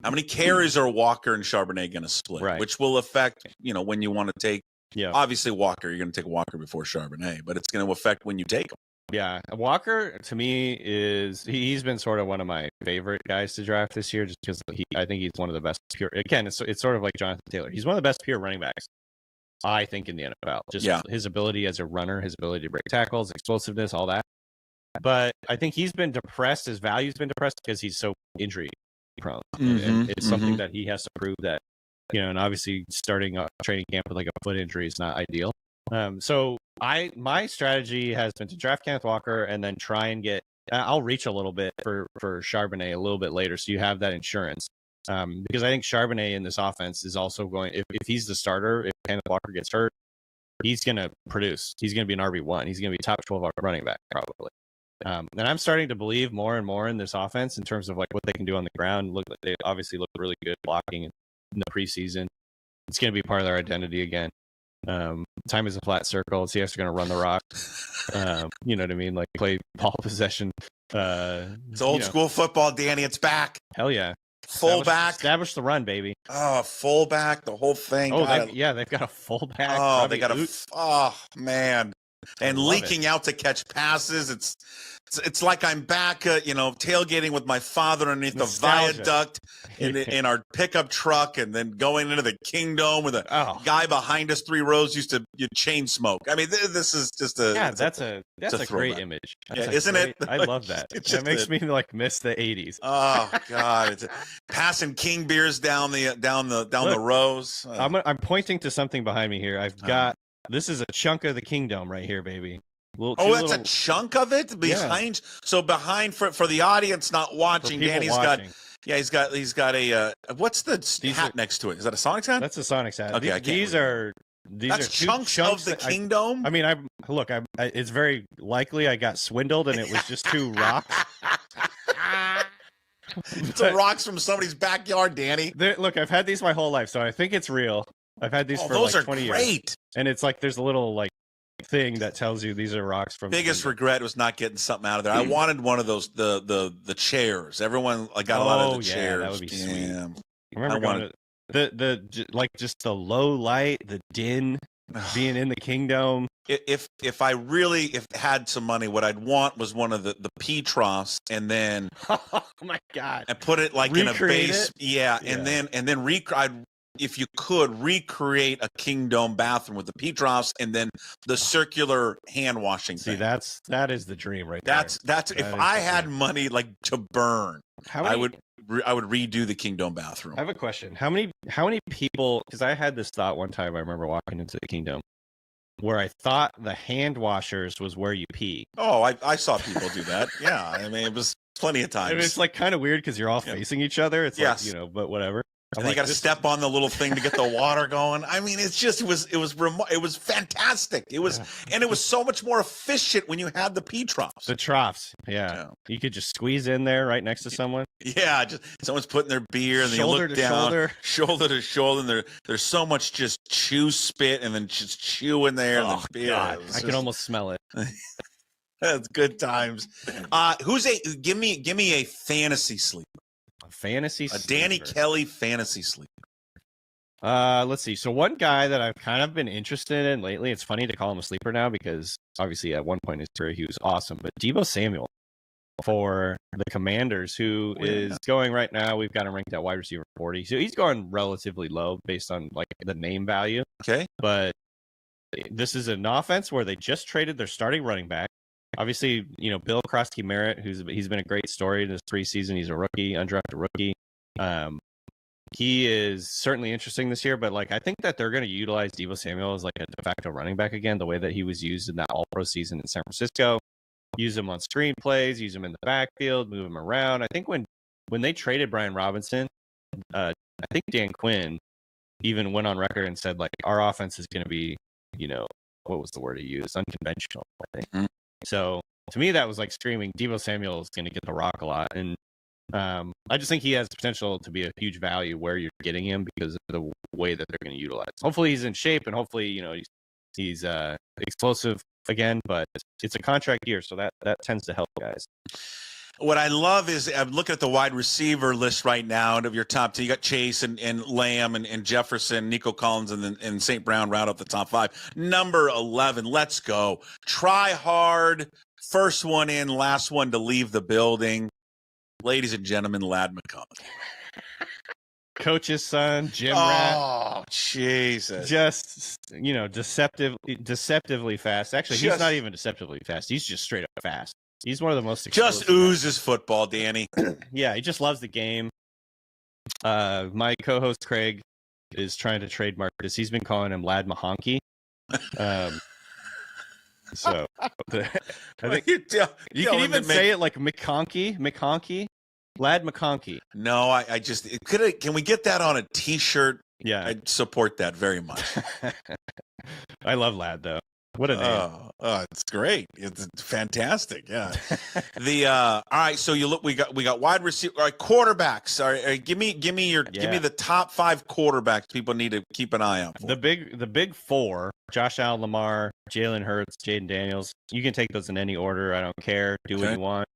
How many carries are Walker and Charbonnet going to split? Right. Which will affect, when you want to take. Yeah. Obviously, Walker, you're going to take Walker before Charbonnet, but it's going to affect when you take him. Yeah. Walker, to me, he's been sort of one of my favorite guys to draft this year, just because I think he's one of the best pure. Again, it's sort of like Jonathan Taylor. He's one of the best pure running backs, I think, in the NFL. Just his ability as a runner, his ability to break tackles, explosiveness, all that. But I think he's been depressed. His value's been depressed because he's so injury prone. And it's something that he has to prove that, and obviously starting training camp with like a foot injury is not ideal. So my strategy has been to draft Kenneth Walker and then try and I'll reach a little bit for Charbonnet a little bit later, so you have that insurance. Because I think Charbonnet in this offense is also going, if he's the starter, if Kenneth Walker gets hurt, he's going to produce. He's going to be an RB1. He's going to be top 12 running back probably. And I'm starting to believe more and more in this offense in terms of like what they can do on the ground. They obviously look really good blocking in the preseason. It's going to be part of their identity again. Time is a flat circle. Seahawks are going to run the rock. You know what I mean? Like play ball possession. It's old school football, Danny. It's back. Hell yeah. Fullback. Establish the run, baby. Oh, fullback, the whole thing. Oh, they've got a fullback. Oh, they got man. And leaking out to catch passes. It's like I'm back, tailgating with my father underneath Nostalgia. the viaduct in our pickup truck, and then going into the Kingdome with a guy behind us 3 rows used to chain smoke. I mean, this is just that's a great image. Isn't it? I love that. It makes me like miss the 80s. Oh God, it's passing King beers down the rows. I'm pointing to something behind me here. I've got. This is a chunk of the Kingdom right here, baby. That's a chunk of it behind. Yeah. So behind for the audience not watching, Danny's watching. he's got a what's the hat next to it? Is that a Sonics hat? That's a Sonics hat. Okay, these are chunks of the Kingdom. It's very likely I got swindled and it was just 2 rocks. It's rocks from somebody's backyard, Danny. Look, I've had these my whole life, so I think it's real. I've had these for those like 20 are great. years. And it's like there's a little like thing that tells you these are rocks from. Biggest regret was not getting something out of there. I wanted one of those the chairs. Everyone got a lot of the chairs. That would be sweet. Yeah. I remember just the low light, the din, being in the Kingdom. If I really had some money, what I'd want was one of the pea troughs, and then oh my God, and put it like in a base, and then I'd, if you could, recreate a Kingdome bathroom with the pea troughs and then the circular hand washing thing. See, that is the dream right there. That's if I had money like to burn, I would redo the Kingdome bathroom. I have a question. How many people, because I had this thought one time, I remember walking into the Kingdome, where I thought the hand washers was where you pee. Oh, I saw people do that. Yeah, I mean, it was plenty of times. And it's like kind of weird because you're all facing each other. It's like, but whatever. And you got to step on the little thing to get the water going. I mean, it was fantastic. It was so much more efficient when you had the pea troughs. The troughs, yeah. You could just squeeze in there right next to someone. Yeah, just someone's putting their beer and then you look down, shoulder to shoulder, and there's so much just chew spit and then just chew in there. Oh God, I can almost smell it. That's good times. Give me a fantasy sleeper. Fantasy sleeper. Danny Kelly fantasy sleeper. Let's see. So one guy that I've kind of been interested in lately, it's funny to call him a sleeper now because obviously at one point in his career he was awesome, but Deebo Samuel for the Commanders, who is going right now, we've got him ranked at wide receiver 40. So he's going relatively low based on like the name value. Okay. But this is an offense where they just traded their starting running back. Obviously, Bill Krosky-Merritt, he's been a great story in his preseason. He's a rookie, undrafted rookie. He is certainly interesting this year, but like I think that they're going to utilize Deebo Samuel as like a de facto running back again, the way that he was used in that All-Pro season in San Francisco. Use him on screen plays, use him in the backfield, move him around. I think when they traded Brian Robinson, I think Dan Quinn even went on record and said like our offense is going to be, what was the word he used? Unconventional, I think. Mm-hmm. So to me, that was like screaming, Deebo Samuel is going to get the rock a lot. And I just think he has potential to be a huge value where you're getting him because of the way that they're going to utilize. Hopefully he's in shape and hopefully, he's explosive again, but it's a contract year. So that tends to help guys. What I love is I'm looking at the wide receiver list right now, and of your top two, you got Chase and Lamb and Jefferson, Nico Collins, and St. Brown round up the top 5. Number 11, let's go. Try hard. First one in, last one to leave the building. Ladies and gentlemen, Ladd McConkey. Coach's son, Jim Rat. Oh, Jesus. Just, deceptively fast. Actually, he's not even deceptively fast. He's just straight up fast. He's one of the most explosive. Just oozes football, Danny. Yeah, he just loves the game. My co-host Craig is trying to trademark this. He's been calling him Ladd McConkey. So I think you can even say it like McConkey, Ladd McConkey. No, I just can we get that on a T-shirt? Yeah, I'd support that very much. I love Ladd though. What a name! Oh, it's great. It's fantastic. Yeah. All right. So we got wide receiver. All right, quarterbacks. All right, give me the top 5 quarterbacks people need to keep an eye out for. The big 4: Josh Allen, Lamar, Jalen Hurts, Jaden Daniels. You can take those in any order. I don't care. Do what you want.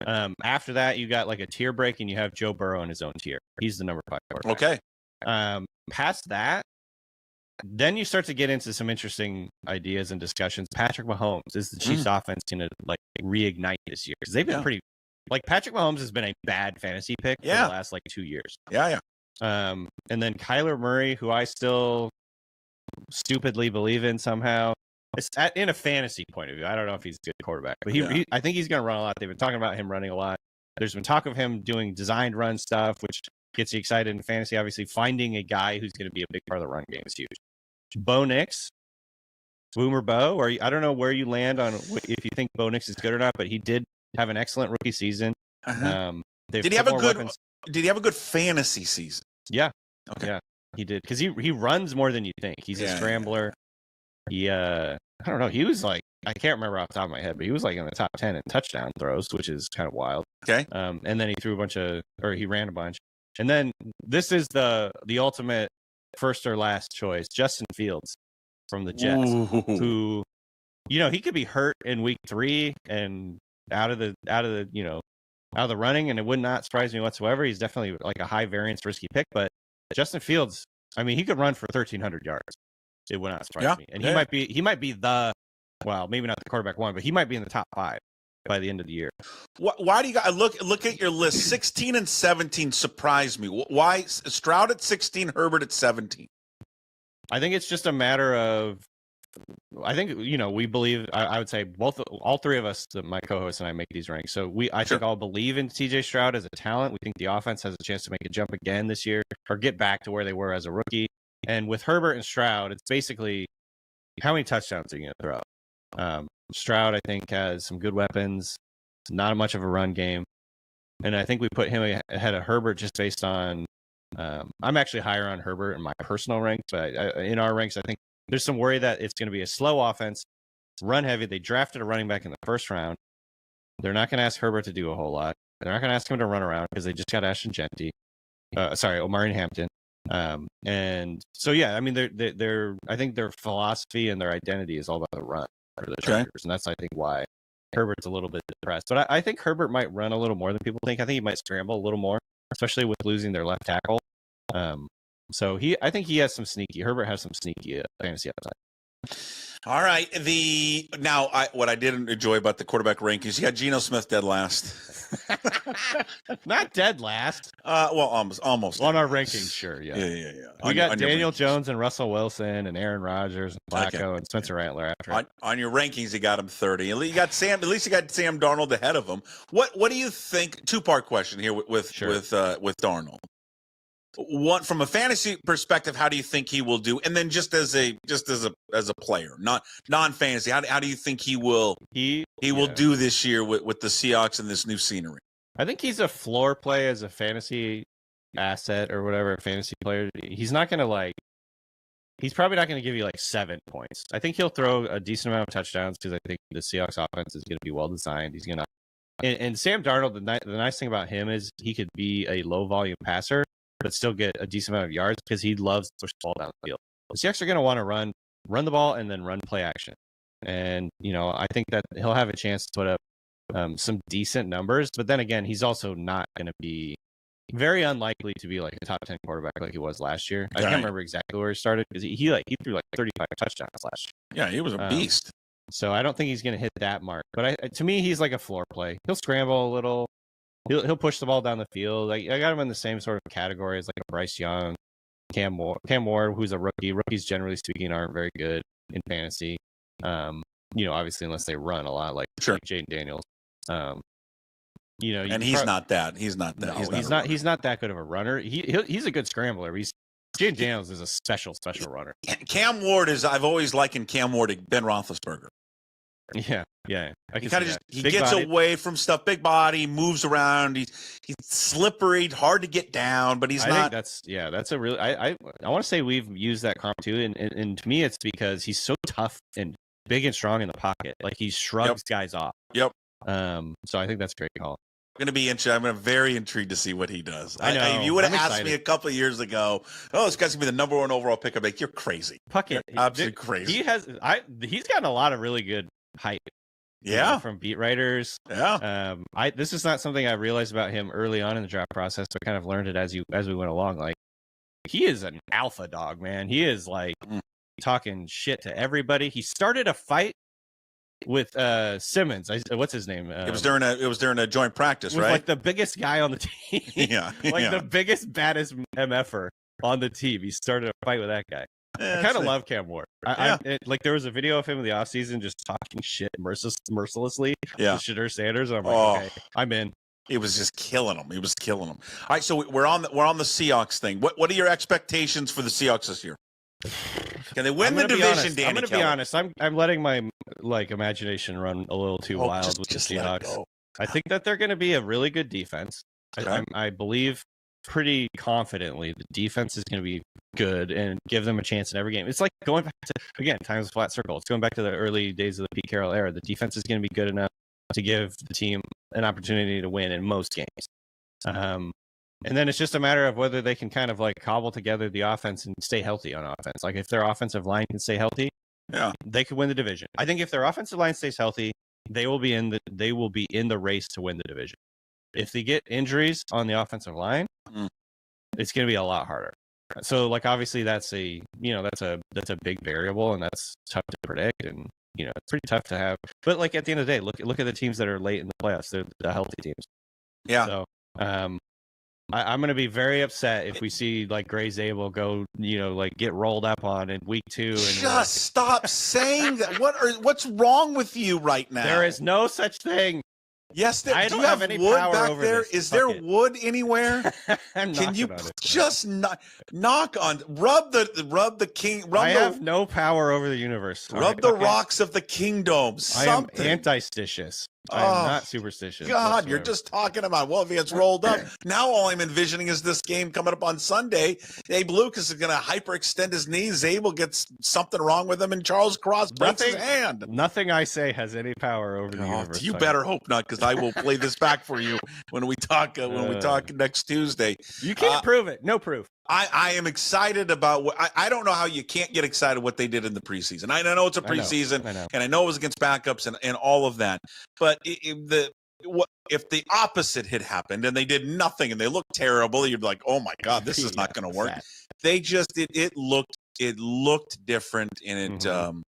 After that, you got like a tier break, and you have Joe Burrow in his own tier. He's the number 5 quarterback. Okay. Past that, then you start to get into some interesting ideas and discussions. Patrick Mahomes, is the Chiefs offense going to like reignite this year? Because they've been pretty, like Patrick Mahomes has been a bad fantasy pick for the last like 2 years. Yeah. And then Kyler Murray, who I still stupidly believe in somehow. It's in a fantasy point of view. I don't know if he's a good quarterback, but I think he's going to run a lot. They've been talking about him running a lot. There's been talk of him doing designed run stuff, which gets you excited in fantasy. Obviously, finding a guy who's going to be a big part of the run game is huge. Bo Nix, Boomer Bo, or I don't know where you land on if you think Bo Nix is good or not, but he did have an excellent rookie season. Did he have a good fantasy season? Yeah. Okay. Yeah, he did, because he runs more than you think. He's a scrambler. He I don't know. He was like, I can't remember off the top of my head, but he was like in the top 10 in touchdown throws, which is kind of wild. Okay. And then he ran a bunch. And then this is the ultimate first or last choice, Justin Fields from the Jets, who, he could be hurt in week 3 and out of the running, and it would not surprise me whatsoever. He's definitely like a high variance risky pick, but Justin Fields, I mean, he could run for 1,300 yards. It would not surprise me. And he might be maybe not the quarterback 1, but he might be in the top 5 by the end of the year. Why do you guys look at your list? 16 and 17 surprised me. Why Stroud at 16, Herbert at 17? I think it's just a matter of, I think, we believe, I would say all 3 of us, my co-hosts and I, make these ranks. So I think all believe in TJ Stroud as a talent. We think the offense has a chance to make a jump again this year, or get back to where they were as a rookie. And with Herbert and Stroud, it's basically how many touchdowns are you going to throw? Stroud, I think, has some good weapons. It's not much of a run game. And I think we put him ahead of Herbert just based on, I'm actually higher on Herbert in my personal ranks, but in our ranks, I think there's some worry that it's going to be a slow offense, run heavy. They drafted a running back in the first round. They're not going to ask Herbert to do a whole lot. They're not going to ask him to run around because they just got Ashton Genty. Omari Hampton. And so, I mean, I think their philosophy and their identity is all about the run for the Chargers. And that's, I think, why Herbert's a little bit depressed. But I think Herbert might run a little more than people think. I think he might scramble a little more, especially with losing their left tackle. So I think Herbert has some sneaky fantasy upside. All right. What I didn't enjoy about the quarterback rankings, you got Geno Smith dead last. Not dead last. Well, almost on our rankings, sure. Yeah. We got Daniel Jones and Russell Wilson and Aaron Rodgers and Flacco and Spencer Rattler after. On your rankings, you got him 30. At least you got Sam Darnold ahead of him. What do you think? 2-part question here with Darnold. One, from a fantasy perspective, how do you think he will do? And then just as a player, not non-fantasy, how do you think he will do this year with the Seahawks and this new scenery? I think he's a floor play as a fantasy asset or whatever, a fantasy player. He's probably not going to give you like 7 points. I think he'll throw a decent amount of touchdowns because I think the Seahawks offense is going to be well designed. He's going to, and Sam Darnold, the nice thing about him is he could be a low volume passer, but still get a decent amount of yards because he loves to push the ball down the field. The Seahawks are going to want to run the ball and then run play action. And, I think that he'll have a chance to put up some decent numbers. But then again, he's also not going to be very unlikely to be like a top 10 quarterback like he was last year. I can't remember exactly where he started because he threw like 35 touchdowns last year. Yeah, he was a beast. So I don't think he's going to hit that mark. But to me, he's like a floor play. He'll scramble a little. He'll push the ball down the field. I got him in the same sort of category as like a Bryce Young, Cam Ward, who's a rookie. Rookies, generally speaking, aren't very good in fantasy. Obviously, unless they run a lot, like Jaden Daniels. And he's not that. He's not that. No, he's not that good of a runner. He's a good scrambler. Jaden Daniels is a special runner. Cam Ward I've always likened Cam Ward to Ben Roethlisberger. Yeah. He kind of gets away from stuff. Big body, moves around. He's slippery, hard to get down, but he's not. That's a really. I want to say we've used that comp too, and to me, it's because he's so tough and big and strong in the pocket. Like he shrugs guys off. Yep. So I think that's a great call. Going to be interesting. I'm very intrigued to see what he does. I know. If you would have asked me a couple of years ago, this guy's going to be the number 1 overall pick, I'm like, you're crazy. You're absolutely crazy. He's gotten a lot of really good hype. From beat writers. Yeah. This is not something I realized about him early on in the draft process, but kind of learned it as we went along. Like he is an alpha dog, man. He is like talking shit to everybody. He started a fight with Simmons. What's his name? It was during a joint practice, right? Like the biggest guy on the team. The biggest, baddest MFer on the team. He started a fight with that guy. I kind of love Cam Ward. There was a video of him in the offseason just talking shit mercilessly to Shedeur Sanders. I'm like, okay, I'm in. It was just killing him. All right, so we're on the Seahawks thing. What are your expectations for the Seahawks this year? Can they win the division, Danny? I'm going to be honest. I'm letting my imagination run a little too wild with the Seahawks. I think that they're going to be a really good defense. Okay. I believe pretty confidently the defense is going to be good and give them a chance in every game. It's like going back to, again, times flat circle. It's going back to the early days of the Pete Carroll era. The defense is going to be good enough to give the team an opportunity to win in most games. And then it's just a matter of whether they can kind of like cobble together the offense and stay healthy on offense. Like if their offensive line can stay healthy, they could win the division. I think if their offensive line stays healthy, they will be in the race to win the division. If they get injuries on the offensive line, it's going to be a lot harder. So like obviously that's a big variable and that's tough to predict and it's pretty tough to have. But like at the end of the day, look at the teams that are late in the playoffs. They're the healthy teams. Yeah. So I'm going to be very upset if we see like Gray Zabel go, get rolled up on in week 2. And just stop saying that. What's wrong with you right now? There is no such thing. Yes, I do you have any wood back there? Is there wood anywhere? Can you just knock on? Rub the king. I have no power over the universe. Rub the rocks of the kingdom. Something. I am antistitious. I am not superstitious. God, whatsoever. You're just talking about, if he gets rolled up. Now all I'm envisioning is this game coming up on Sunday. Abe Lucas is going to hyperextend his knees. Zabel gets something wrong with him, and Charles Cross breaks his hand. Nothing I say has any power over the universe. You better hope not, because I will play this back for you when we talk next Tuesday. You can't prove it. No proof. I am excited about what I don't know how you can't get excited what they did in the preseason. I know it's a preseason, and I know it was against backups and all of that. But if the opposite had happened and they did nothing and they looked terrible, you'd be like, oh my God, this is not going to work. They just it looked different, and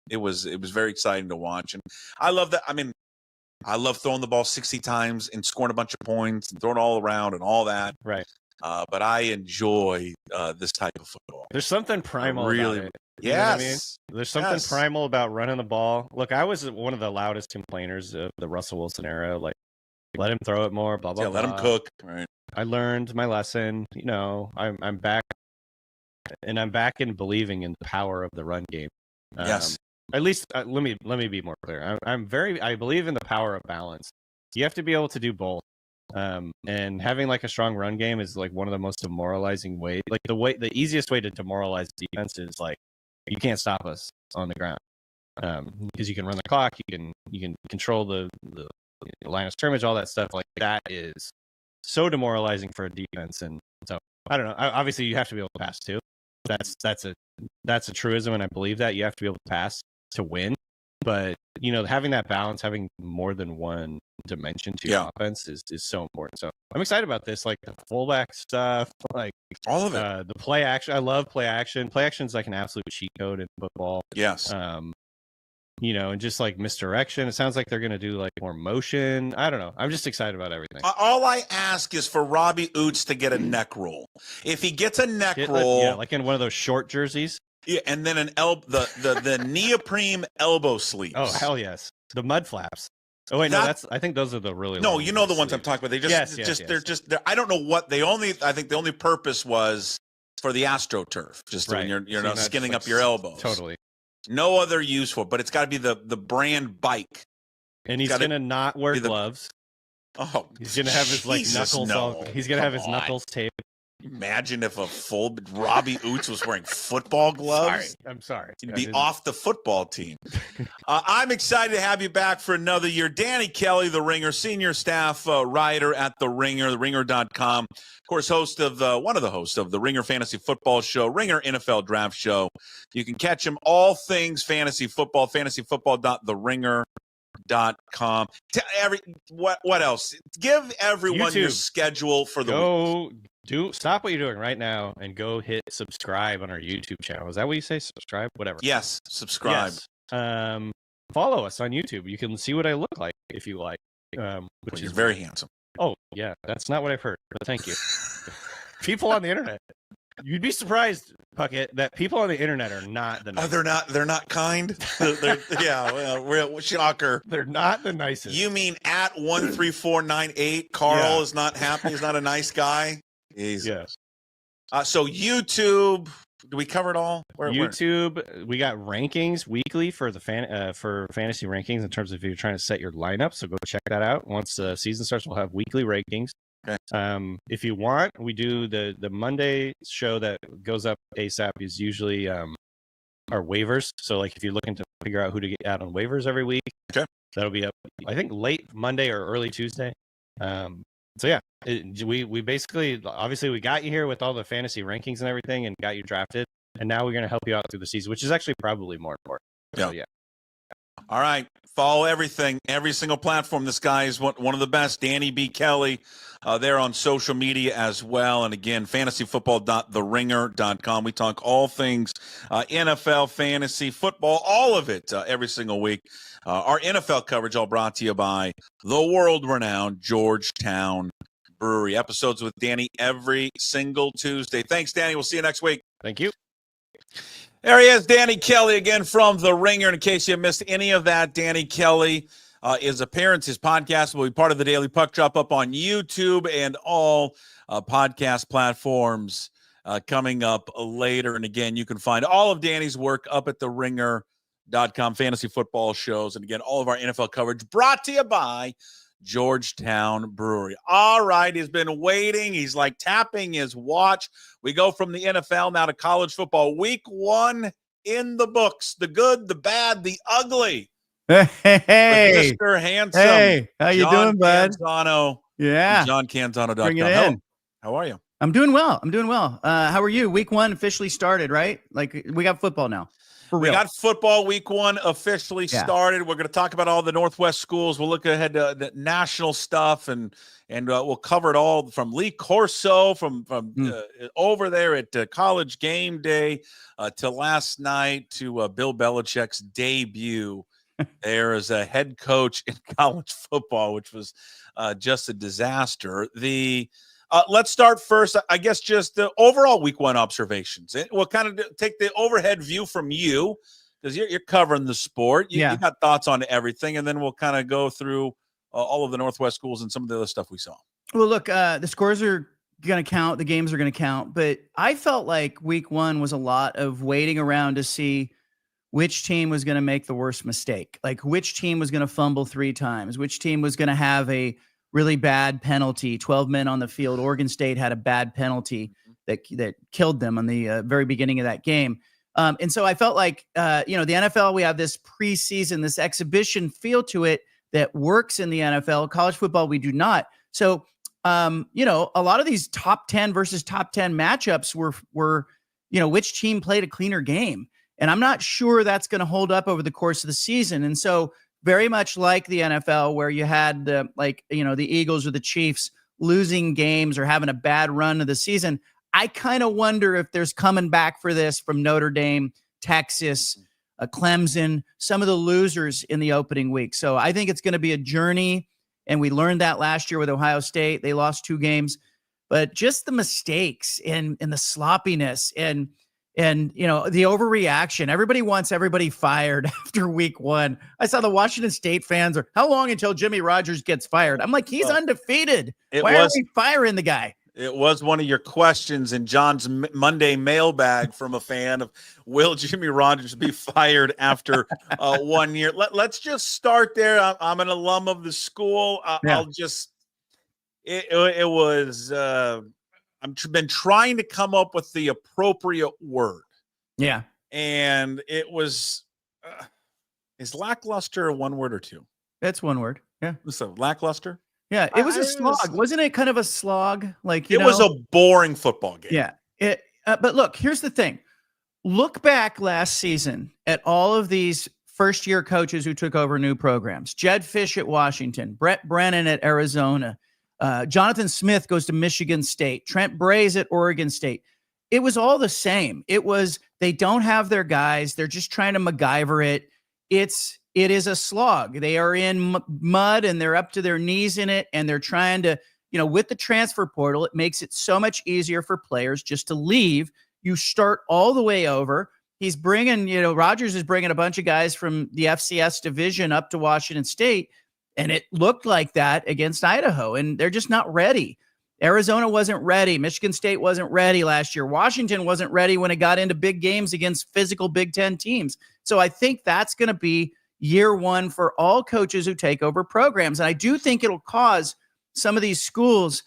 it was very exciting to watch. And I love that. I mean, I love throwing the ball 60 times and scoring a bunch of points and throwing it all around and all that. Right. But I enjoy this type of football. There's something primal about it. Yes. I mean? There's something primal about running the ball. Look, I was one of the loudest complainers of the Russell Wilson era. Like, let him throw it more, blah, blah, blah. Let him cook. Right. I learned my lesson. I'm back, and I'm back in believing in the power of the run game. Yes. At least, let me be more clear. I believe in the power of balance. You have to be able to do both. And having like a strong run game is like one of the most demoralizing ways. Like the easiest way to demoralize defense is like you can't stop us on the ground because you can run the clock, you can control the line of scrimmage, all that stuff. Like that is so demoralizing for a defense. And so I don't know. Obviously, you have to be able to pass too. That's a truism, and I believe that you have to be able to pass to win. But having that balance, having more than one dimension to your offense is so important. So I'm excited about this, like the fullback stuff, like all of it. The play action. I love play action. Play action is like an absolute cheat code in football. Yes. You know, and just like misdirection. It sounds like they're going to do like more motion. I don't know. I'm just excited about everything. All I ask is for Robbie Oots to get a neck roll. If he gets a neck roll, like in one of those short jerseys. Yeah, and then the neoprene elbow sleeves. Oh, hell yes. The mud flaps. Oh wait, I think those are the really no. You know the ones sleeves. I'm talking about. They they're I don't know what they only. I think the only purpose was for the AstroTurf, just when you're not skinning up your elbows. Totally. No other use for it, but it's got to be the brand bike. And he's gonna not wear gloves. Oh, he's gonna have his knuckles. He's gonna have his knuckles taped. Imagine if a full Robbie Oots was wearing football gloves. I'm sorry. He'd be off the football team. I'm excited to have you back for another year. Danny Kelly, The Ringer, senior staff writer at The Ringer, theringer.com. Of course, one of the hosts of the Ringer Fantasy Football Show, Ringer NFL Draft Show. You can catch him all things fantasy football, fantasyfootball.theringer.com. What else? Give everyone YouTube. Your schedule for the week. Stop what you're doing right now and go hit subscribe on our YouTube channel. Is that what you say? Subscribe? Whatever. Yes, subscribe. Yes. Follow us on YouTube. You can see what I look like if you like. Which is very handsome. Oh, yeah. That's not what I've heard, but thank you. People on the internet. You'd be surprised, Puckett, that people on the internet are not the nicest. They're not kind? Real shocker. They're not the nicest. You mean at 13498, Carl is not happy, he's not a nice guy? Yes. So YouTube, do we cover it all? YouTube, we got rankings weekly for the for fantasy rankings in terms of if you're trying to set your lineup. So go check that out. Once the season starts, we'll have weekly rankings. Okay. If you want, we do the Monday show that goes up ASAP is usually our waivers. So like if you're looking to figure out who to get out on waivers every week, that'll be up, I think, late Monday or early Tuesday. So yeah, we basically, obviously we got you here with all the fantasy rankings and everything and got you drafted. And now we're going to help you out through the season, which is actually probably more important. So, yeah. All right. Follow everything, every single platform. This guy is one of the best. Danny B. Kelly there on social media as well. And again, fantasyfootball.theringer.com. We talk all things NFL, fantasy, football, all of it every single week. Our NFL coverage all brought to you by the world-renowned Georgetown Brewery. Episodes with Danny every single Tuesday. Thanks, Danny. We'll see you next week. Thank you. There he is, Danny Kelly, again from The Ringer. In case you missed any of that, Danny Kelly, his podcast will be part of the Daily Puck Drop up on YouTube and all podcast platforms coming up later. And again, you can find all of Danny's work up at theringer.com, fantasy football shows. And again, all of our NFL coverage brought to you by Georgetown Brewery. All right, he's been waiting. He's like tapping his watch. We go from the NFL now to college football. Week 1 in the books. The good, the bad, the ugly. Hey, Mr. Handsome. Hey, how you doing, bud? Canzano. Yeah. JohnCanzano.com. Bring it in. How are you? I'm doing well. How are you? Week 1 officially started, right? Like we got football now. For real. We got football. Week 1 officially started. We're going to talk about all the Northwest schools. We'll look ahead to the national stuff, and we'll cover it all from Lee Corso from over there at College Game Day to last night to Bill Belichick's debut there as a head coach in college football, which was just a disaster. Let's start first, I guess, just the overall week 1 observations. We'll kind of take the overhead view from you because you're covering the sport. You got thoughts on everything, and then we'll kind of go through all of the Northwest schools and some of the other stuff we saw. Well, look, the scores are going to count. The games are going to count. But I felt like week 1 was a lot of waiting around to see which team was going to make the worst mistake, like which team was going to fumble 3 times, which team was going to have a really bad penalty, 12 men on the field. Oregon State had a bad penalty that killed them on the very beginning of that game. And so I felt like, the NFL, we have this preseason, this exhibition feel to it that works in the NFL. College football, we do not. So, a lot of these top 10 versus top 10 matchups were which team played a cleaner game. And I'm not sure that's going to hold up over the course of the season. And so very much like the NFL, where you had the Eagles or the Chiefs losing games or having a bad run of the season. I kind of wonder if there's coming back for this from Notre Dame, Texas, Clemson, some of the losers in the opening week. So I think it's going to be a journey. And we learned that last year with Ohio State. They lost 2 games. But just the mistakes and the sloppiness and the overreaction. Everybody wants everybody fired after week 1. I saw the Washington State fans are, how long until Jimmy Rogers gets fired? I'm like, he's undefeated. Why are we firing the guy? It was one of your questions in John's Monday mailbag from a fan of, will Jimmy Rogers be fired after 1 year? Let's just start there. I'm an alum of the school. I'll just – it was I've been trying to come up with the appropriate word. Yeah. And it was is lackluster one word or two? That's one word. Yeah. So lackluster? Yeah, it was a slog. Wasn't it kind of a slog? Like it was a boring football game. Yeah. But look, here's the thing. Look back last season at all of these first-year coaches who took over new programs. Jed Fish at Washington, Brett Brennan at Arizona, Jonathan Smith goes to Michigan State, Trent Bray's at Oregon State. It was all the same. It was they don't have their guys. They're just trying to MacGyver it. It is a slog. They are in mud and they're up to their knees in it. And they're trying to, with the transfer portal, it makes it so much easier for players just to leave. You start all the way over. He's bringing, Rogers is bringing a bunch of guys from the FCS division up to Washington State. And it looked like that against Idaho. And they're just not ready. Arizona wasn't ready. Michigan State wasn't ready last year. Washington wasn't ready when it got into big games against physical Big Ten teams. So I think that's going to be year 1 for all coaches who take over programs. And I do think it'll cause some of these schools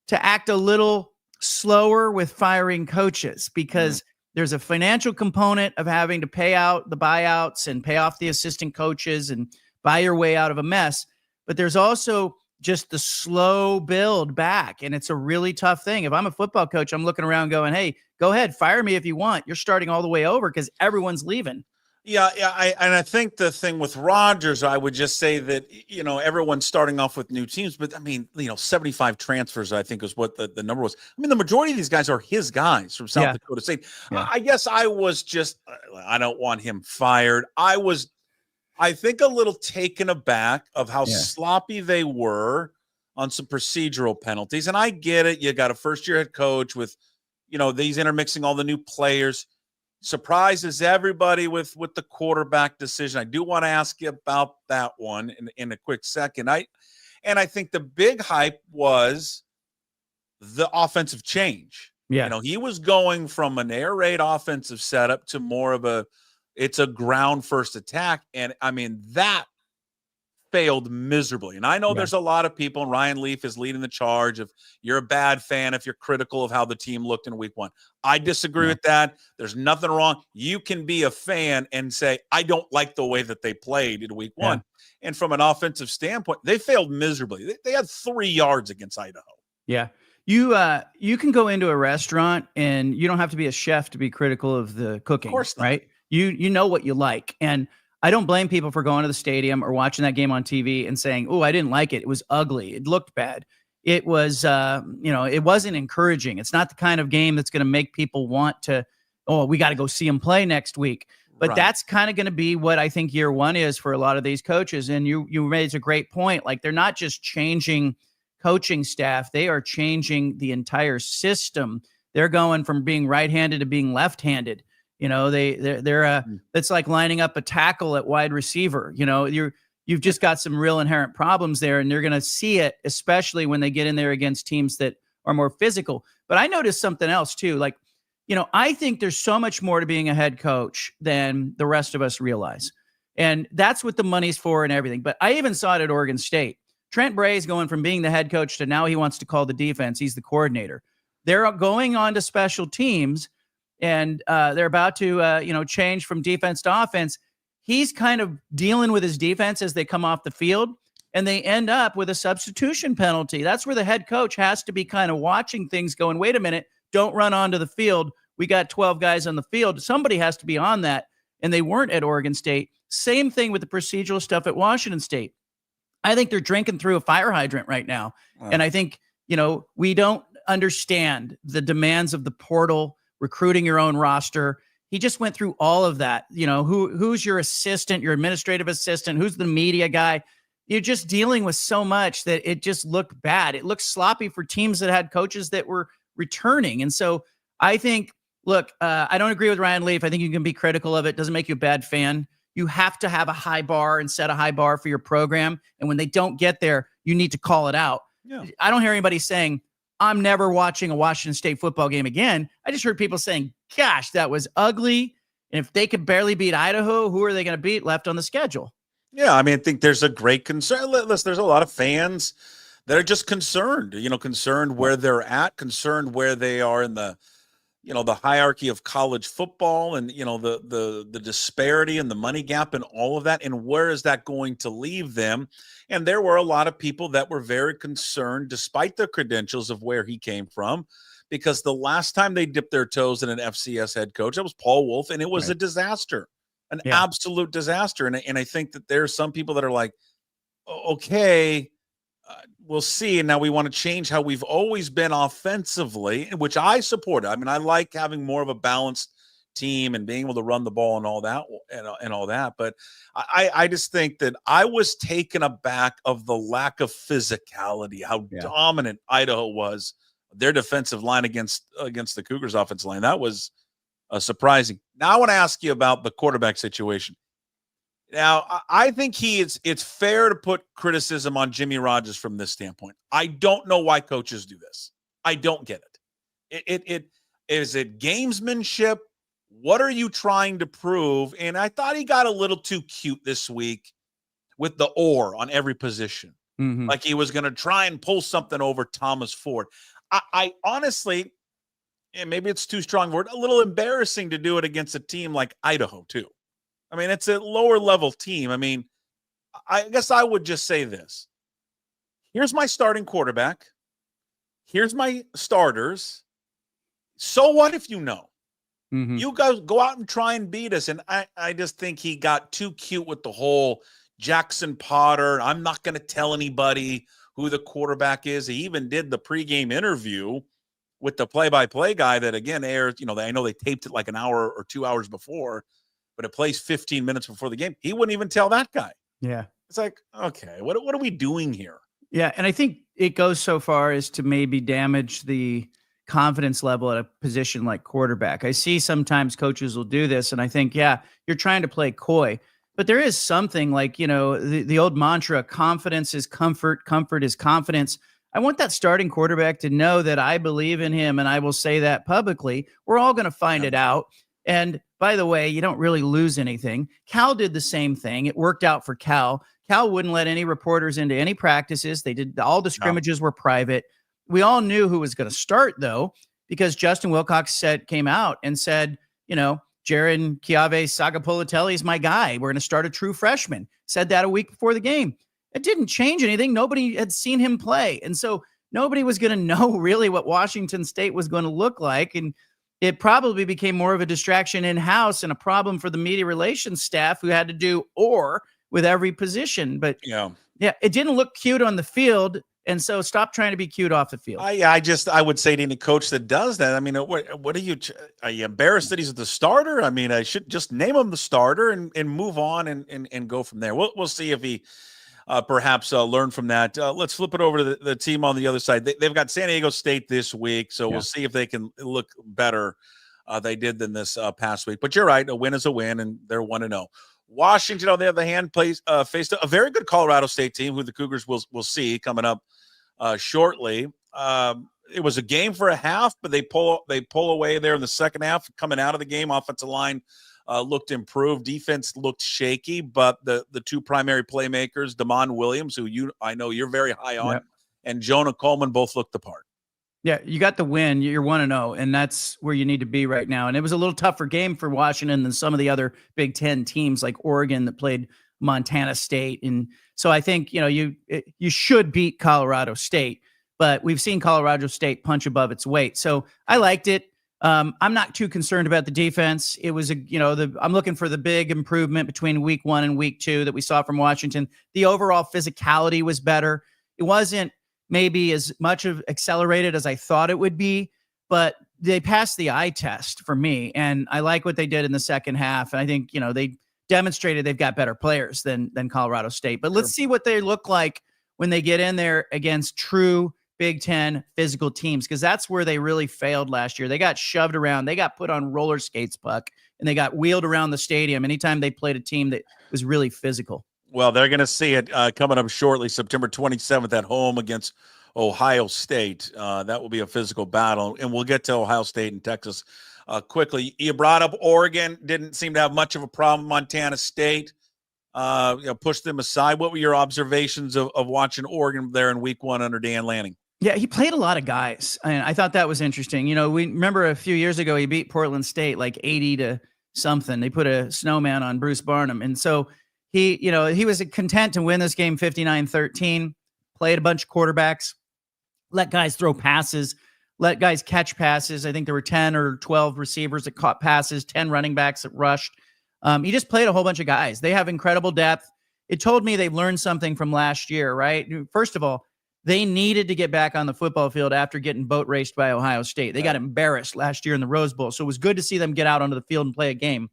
to act a little slower with firing coaches because there's a financial component of having to pay out the buyouts and pay off the assistant coaches and buy your way out of a mess. But there's also just the slow build back. And it's a really tough thing. If I'm a football coach, I'm looking around going, hey, go ahead, fire me if you want. You're starting all the way over because everyone's leaving. Yeah. I think the thing with Rodgers, I would just say that, everyone's starting off with new teams, but 75 transfers, I think is what the number was. The majority of these guys are his guys from South Dakota State. Yeah. I guess I was just, I don't want him fired. I think a little taken aback of how sloppy they were on some procedural penalties. And I get it. You got a first-year head coach with, these intermixing all the new players. Surprises everybody with the quarterback decision. I do want to ask you about that one in a quick second. I think the big hype was the offensive change. Yeah. He was going from an air raid offensive setup to more of it's a ground first attack. And that failed miserably. And I know there's a lot of people, and Ryan Leaf is leading the charge of you're a bad fan if you're critical of how the team looked in week 1. I disagree with that. There's nothing wrong. You can be a fan and say, I don't like the way that they played in week 1. And from an offensive standpoint, they failed miserably. They had 3 yards against Idaho. Yeah. You can go into a restaurant and you don't have to be a chef to be critical of the cooking, of course not. Right? You know what you like. And I don't blame people for going to the stadium or watching that game on TV and saying, oh, I didn't like it. It was ugly. It looked bad. It was, it wasn't encouraging. It's not the kind of game that's going to make people want to, we got to go see them play next week. But that's kind of going to be what I think year 1 is for a lot of these coaches. And you raised a great point. Like they're not just changing coaching staff. They are changing the entire system. They're going from being right-handed to being left-handed. It's like lining up a tackle at wide receiver. You've just got some real inherent problems there, and they're going to see it, especially when they get in there against teams that are more physical. But I noticed something else too. Like, I think there's so much more to being a head coach than the rest of us realize. And that's what the money's for and everything. But I even saw it at Oregon State. Trent Bray is going from being the head coach to now he wants to call the defense. He's the coordinator. They're going on to special teams. And they're about to, change from defense to offense. He's kind of dealing with his defense as they come off the field, and they end up with a substitution penalty. That's where the head coach has to be kind of watching things going, wait a minute, don't run onto the field. We got 12 guys on the field. Somebody has to be on that. and they weren't at Oregon State. Same thing with the procedural stuff at Washington State. I think they're drinking through a fire hydrant right now. And I think, we don't understand the demands of the portal, recruiting your own roster. He just went through all of that. Who's your assistant, your administrative assistant? Who's the media guy? You're just dealing with so much that it just looked bad. It looked sloppy for teams that had coaches that were returning. And so I think, look, I don't agree with Ryan Leaf. I think you can be critical of it. Doesn't make you a bad fan. You have to have a high bar and set a high bar for your program. And when they don't get there, you need to call it out. Yeah. I don't hear anybody saying, I'm never watching a Washington State football game again. I just heard people saying, gosh, that was ugly. And if they could barely beat Idaho, who are they going to beat left on the schedule? Yeah, I mean, I think there's a great concern. Listen, there's a lot of fans that are just concerned, concerned where they're at, concerned where they are in the, the hierarchy of college football and, the disparity and the money gap and all of that. And where is that going to leave them? And there were a lot of people that were very concerned, despite the credentials of where he came from, because the last time they dipped their toes in an FCS head coach, that was Paul Wolf, and it was a disaster, an absolute disaster. And I think that there's some people that are like, okay, we'll see. And now we want to change how we've always been offensively, which I support. I mean, I like having more of a balanced team and being able to run the ball and all that and all that. But I just think that I was taken aback of the lack of physicality, how dominant Idaho was, their defensive line against the Cougars' offensive line. That was surprising. Now I want to ask you about the quarterback situation. Now, I think it's fair to put criticism on Jimmy Rogers from this standpoint. I don't know why coaches do this. I don't get it. Is it gamesmanship? What are you trying to prove? And I thought he got a little too cute this week with the or on every position. Mm-hmm. Like he was going to try and pull something over Thomas Ford. I honestly, and maybe it's too strong a word, a little embarrassing to do it against a team like Idaho too. I mean, it's a lower level team. I mean, I guess I would just say this. Here's my starting quarterback. Here's my starters. So what if you know? Mm-hmm. You guys go out and try and beat us. And I just think he got too cute with the whole Jackson Potter. I'm not going to tell anybody who the quarterback is. He even did the pregame interview with the play-by-play guy that, again, aired. I know they taped it like an hour or 2 hours before, but it plays 15 minutes before the game. He wouldn't even tell that guy. Yeah. It's like, okay, what are we doing here? Yeah, and I think it goes so far as to maybe damage the confidence level at a position like quarterback. I see sometimes coaches will do this, and I think, yeah, you're trying to play coy. But there is something like, the old mantra, confidence is comfort, comfort is confidence. I want that starting quarterback to know that I believe in him, and I will say that publicly. We're all going to find it out. And by the way, you don't really lose anything. Cal did the same thing. It worked out for Cal. Cal wouldn't let any reporters into any practices. They did all the scrimmages were private. We all knew who was going to start, though, because Justin Wilcox came out and said, Jaron Chiave Sagapolatelli is my guy. We're going to start a true freshman. Said that a week before the game. It didn't change anything. Nobody had seen him play. And so nobody was going to know really what Washington State was going to look like. And it probably became more of a distraction in-house and a problem for the media relations staff who had to do with every position. But yeah, it didn't look cute on the field. And so stop trying to be cute off the field. I would say to any coach that does that, I mean, what are you embarrassed that he's the starter? I mean, I should just name him the starter and move on and go from there. We'll see if he perhaps learn from that. Let's flip it over to the team on the other side. They've got San Diego State this week, so we'll see if they can look better they did than this past week. But you're right, a win is a win, and they're 1-0. Washington, on the other hand, faced a very good Colorado State team, who the Cougars will see coming up shortly. It was a game for a half, but they pull away there in the second half. Coming out of the game, offensive line looked improved. Defense looked shaky, but the two primary playmakers, Damon Williams, who I know you're very high on, and Jonah Coleman, both looked the part. Yeah, you got the win. You're 1-0, and that's where you need to be right now. And it was a little tougher game for Washington than some of the other Big Ten teams like Oregon that played Montana State. And so I think, you should beat Colorado State, but we've seen Colorado State punch above its weight. So I liked it. I'm not too concerned about the defense. It was I'm looking for the big improvement between week 1 and week 2 that we saw from Washington. The overall physicality was better. It wasn't maybe as much of accelerated as I thought it would be, but they passed the eye test for me. And I like what they did in the second half. And I think, they demonstrated they've got better players than Colorado State, but let's see what they look like when they get in there against true Big Ten physical teams, because that's where they really failed last year. They got shoved around. They got put on roller skates, Puck, and they got wheeled around the stadium anytime they played a team that was really physical. Well, they're going to see it coming up shortly, September 27th at home against Ohio State. That will be a physical battle, and we'll get to Ohio State and Texas quickly. You brought up Oregon. Didn't seem to have much of a problem. Montana State pushed them aside. What were your observations of watching Oregon there in week 1 under Dan Lanning? Yeah, he played a lot of guys, and I thought that was interesting. We remember a few years ago he beat Portland State like 80 to something. They put a snowman on Bruce Barnum, and so he was content to win this game 59-13. Played a bunch of quarterbacks, let guys throw passes, let guys catch passes. I think there were 10 or 12 receivers that caught passes, 10 running backs that rushed. He just played a whole bunch of guys. They have incredible depth. It told me they've learned something from last year, right? First of all, they needed to get back on the football field after getting boat raced by Ohio State. They got embarrassed last year in the Rose Bowl. So it was good to see them get out onto the field and play a game,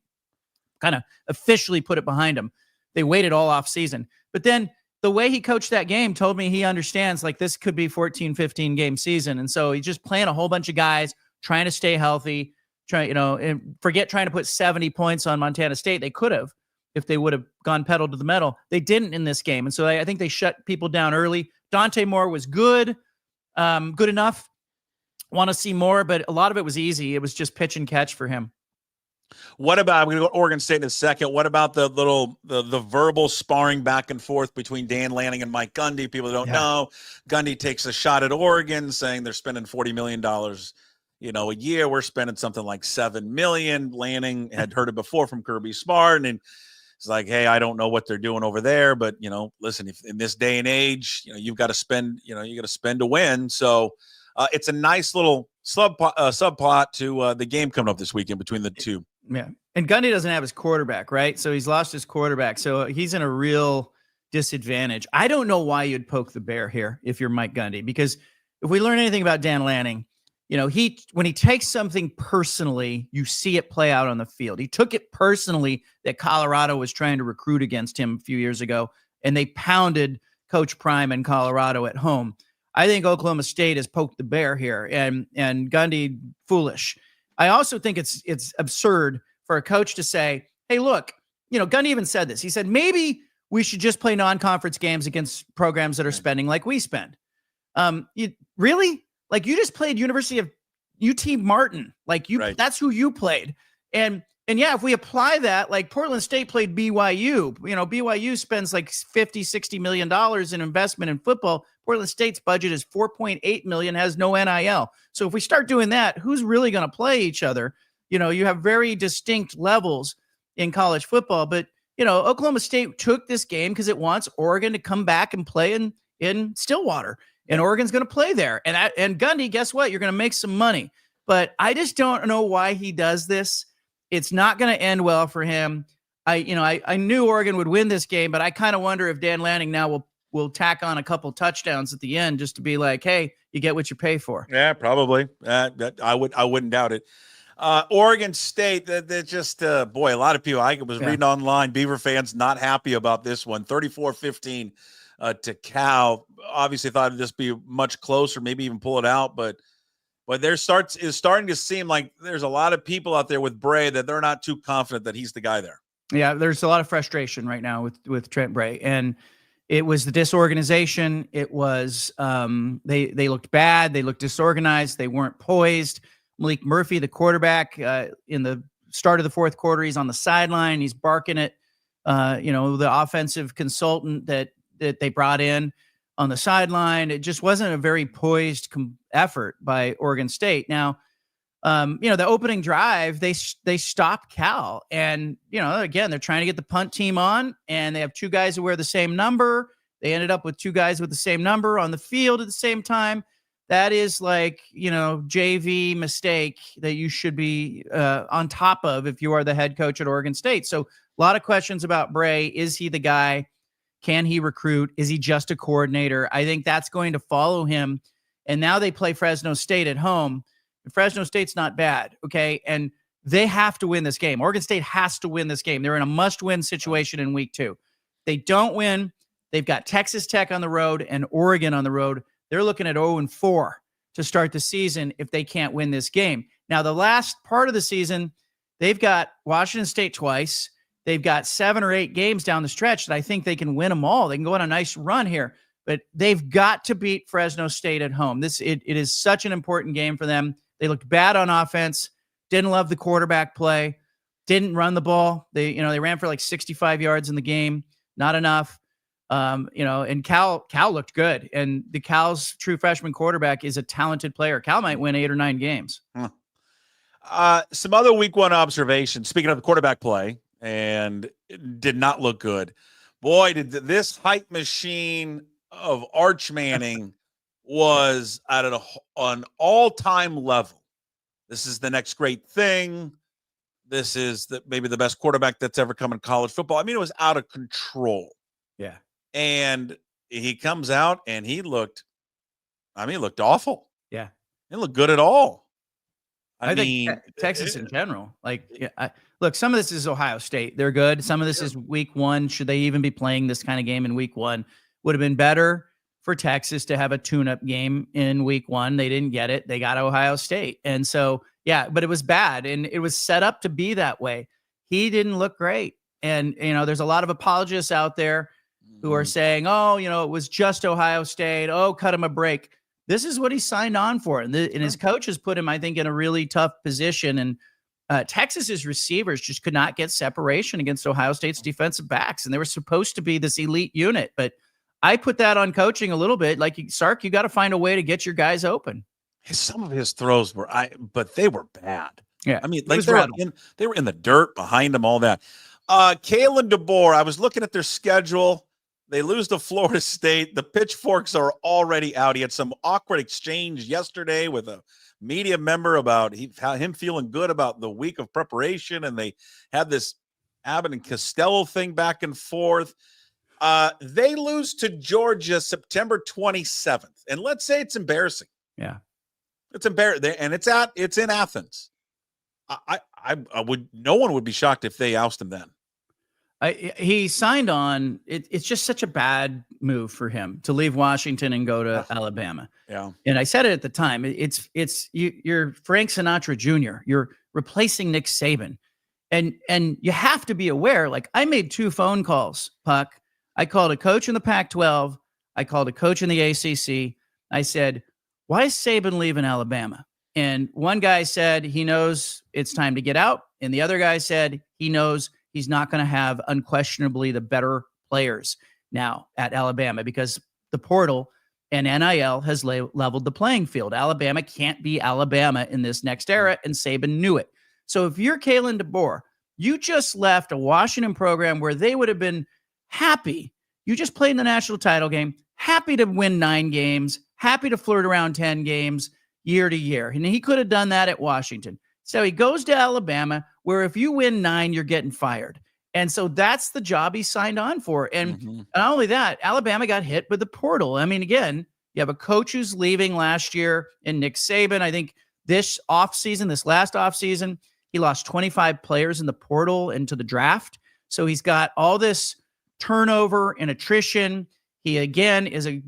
kind of officially put it behind them. They waited all off season. But then the way he coached that game told me he understands like this could be 14, 15 game season. And so he's just playing a whole bunch of guys, trying to stay healthy, and forget trying to put 70 points on Montana State. They could have if they would have gone pedal to the metal. They didn't in this game. And so I think they shut people down early. Dante Moore was good enough. Want to see more, but a lot of it was easy. It was just pitch and catch for him. What about, I'm going to go to Oregon State in a second. What about the verbal sparring back and forth between Dan Lanning and Mike Gundy? People don't know. Gundy takes a shot at Oregon saying they're spending $40 million, a year. We're spending something like $7 million. Lanning had heard it before from Kirby Smart, and it's like, hey, I don't know what they're doing over there, but listen, if in this day and age, you've got to spend, you got to spend to win. So it's a nice little subplot to the game coming up this weekend between the two. Yeah. And Gundy doesn't have his quarterback, right? So he's lost his quarterback. So he's in a real disadvantage. I don't know why you'd poke the bear here if you're Mike Gundy, because if we learn anything about Dan Lanning, when he takes something personally, you see it play out on the field. He took it personally that Colorado was trying to recruit against him a few years ago, and they pounded Coach Prime in Colorado at home. I think Oklahoma State has poked the bear here, and Gundy foolish. I also think it's absurd for a coach to say, hey, look, Gundy even said this. He said, maybe we should just play non-conference games against programs that are spending like we spend. Really? Like you just played University of UT Martin. Like that's who you played. And yeah, if we apply that, like Portland State played BYU, BYU spends like $50-60 million in investment in football. Portland State's budget is $4.8 million, has no NIL. So if we start doing that, who's really going to play each other? You have very distinct levels in college football, but Oklahoma State took this game because it wants Oregon to come back and play in Stillwater. And Oregon's going to play there. And Gundy, guess what? You're going to make some money. But I just don't know why he does this. It's not going to end well for him. I knew Oregon would win this game, but I kind of wonder if Dan Lanning now will tack on a couple touchdowns at the end just to be like, hey, you get what you pay for. Yeah, probably. I wouldn't doubt it. Oregon State, they're just, a lot of people, I was reading online, Beaver fans not happy about this one, 34-15. To Cal. Obviously thought it'd just be much closer, maybe even pull it out, but is starting to seem like there's a lot of people out there with Bray that they're not too confident that he's the guy there. Yeah, there's a lot of frustration right now with Trent Bray, and it was the disorganization. It was they looked bad, they looked disorganized, they weren't poised. Malik Murphy, the quarterback, in the start of the fourth quarter, he's on the sideline, he's barking at the offensive consultant that they brought in on the sideline. It just wasn't a very poised effort by Oregon State. Now, the opening drive, they stopped Cal, and again, they're trying to get the punt team on, and they have two guys who wear the same number. They ended up with two guys with the same number on the field at the same time. that is like, JV mistake that you should be on top of if you are the head coach at Oregon State. So a lot of questions about Bray. Is he the guy? Can he recruit? Is he just a coordinator? I think that's going to follow him. And now they play Fresno State at home. Fresno State's not bad, okay? And they have to win this game. Oregon State has to win this game. They're in a must-win situation in week 2. They don't win. They've got Texas Tech on the road and Oregon on the road. They're looking at 0-4 to start the season if they can't win this game. Now, the last part of the season, they've got Washington State twice. They've got 7 or 8 games down the stretch that I think they can win them all. They can go on a nice run here, but they've got to beat Fresno State at home. It is such an important game for them. They looked bad on offense, didn't love the quarterback play, didn't run the ball. They ran for like 65 yards in the game, not enough. And Cal looked good, and the Cal's true freshman quarterback is a talented player. Cal might win 8 or 9 games. Some other week 1 observations. Speaking of the quarterback play, and it did not look good. Boy, did this hype machine of Arch Manning was at an all-time level. This is the next great thing. This is maybe the best quarterback that's ever come in college football. I mean, it was out of control. Yeah. And he comes out and he looked awful. Yeah. He didn't look good at all. I think Texas in general, look, some of this is Ohio State. They're good. Some of this is week 1. Should they even be playing this kind of game in week 1? Would have been better for Texas to have a tune-up game in week 1. They didn't get it. They got Ohio State. And so, yeah, but it was bad, and it was set up to be that way. He didn't look great. And, there's a lot of apologists out there who are saying, it was just Ohio State. Oh, cut him a break. This is what he signed on for. And his coach has put him, I think, in a really tough position. And Texas's receivers just could not get separation against Ohio State's defensive backs. And they were supposed to be this elite unit. But I put that on coaching a little bit. Like, Sark, you got to find a way to get your guys open. Some of his throws but they were bad. Yeah. I mean, like they were in the dirt behind him, all that. Kalen DeBoer, I was looking at their schedule. They lose to Florida State. The pitchforks are already out. He had some awkward exchange yesterday with a media member about him feeling good about the week of preparation, and they had this Abbott and Costello thing back and forth. They lose to Georgia September 27th, and let's say it's embarrassing. Yeah, it's embarrassing, and it's in Athens. No one would be shocked if they oust him then. He signed on. It's just such a bad move for him to leave Washington and go to Alabama. Yeah. And I said it at the time. You're Frank Sinatra Jr. You're replacing Nick Saban. And you have to be aware, like, I made 2 phone calls, Puck. I called a coach in the Pac-12. I called a coach in the ACC. I said, why is Saban leaving Alabama? And one guy said he knows it's time to get out. And the other guy said he knows he's not going to have unquestionably the better players now at Alabama because the portal and NIL has leveled the playing field. Alabama can't be Alabama in this next era, and Saban knew it. So if you're Kalen DeBoer, you just left a Washington program where they would have been happy. You just played in the national title game, happy to win 9 games, happy to flirt around 10 games year to year. And he could have done that at Washington. So he goes to Alabama, where if you win 9, you're getting fired. And so that's the job he signed on for. And not only that, Alabama got hit with the portal. I mean, again, you have a coach who's leaving last year in Nick Saban. I think this last offseason, he lost 25 players in the portal into the draft. So he's got all this turnover and attrition. He, again, is a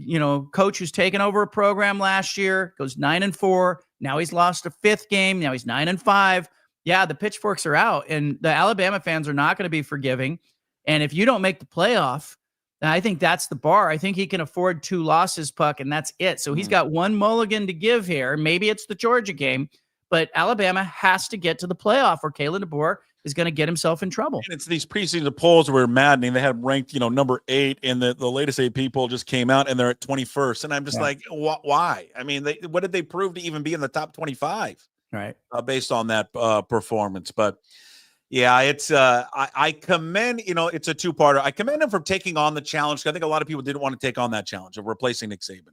coach who's taken over a program last year, goes 9-4. Now he's lost a 5th game. Now he's 9-5. Yeah, the pitchforks are out, and the Alabama fans are not going to be forgiving. And if you don't make the playoff, then I think that's the bar. I think he can afford 2 losses, Puck, and that's it. So he's got one mulligan to give here. Maybe it's the Georgia game, but Alabama has to get to the playoff, or Kalen DeBoer is going to get himself in trouble. And it's these preseason polls were maddening. They had ranked, number 8, and the latest AP poll just came out, and they're at 21st. And I'm just like, why? I mean, what did they prove to even be in the top 25? Right. Based on that performance. But Yeah, it's I commend, it's a two-parter. I commend him for taking on the challenge. I think a lot of people didn't want to take on that challenge of replacing Nick Saban.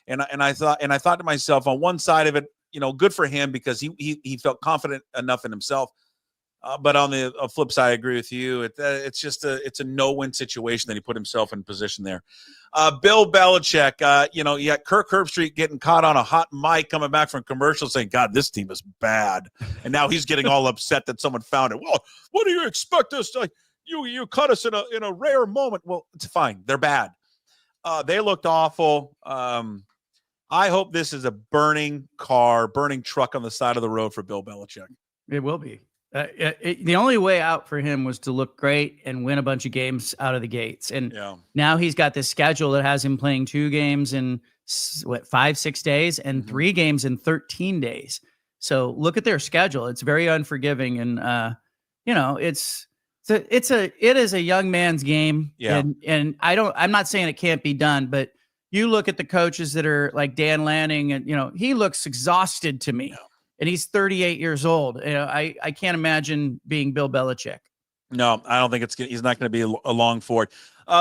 And I thought to myself, on one side of it, good for him because he felt confident enough in himself. But on the flip side, I agree with you. It's a no-win situation that he put himself in position there. Bill Belichick, you got Kirk Herbstreit getting caught on a hot mic coming back from commercial saying, God, this team is bad. And now he's getting all upset that someone found it. Well, what do you expect us to? You caught us in a rare moment. Well, it's fine. They're bad. They looked awful. I hope this is a burning truck on the side of the road for Bill Belichick. It will be. The only way out for him was to look great and win a bunch of games out of the gates. And now he's got this schedule that has him playing 2 games in 5-6 days and 3 games in 13 days. So look at their schedule. It's very unforgiving. And, it is a young man's game. Yeah. And I'm not saying it can't be done, but you look at the coaches that are like Dan Lanning and, he looks exhausted to me. Yeah. And he's 38 years old. I can't imagine being Bill Belichick. No, I don't think he's not going to be along for it.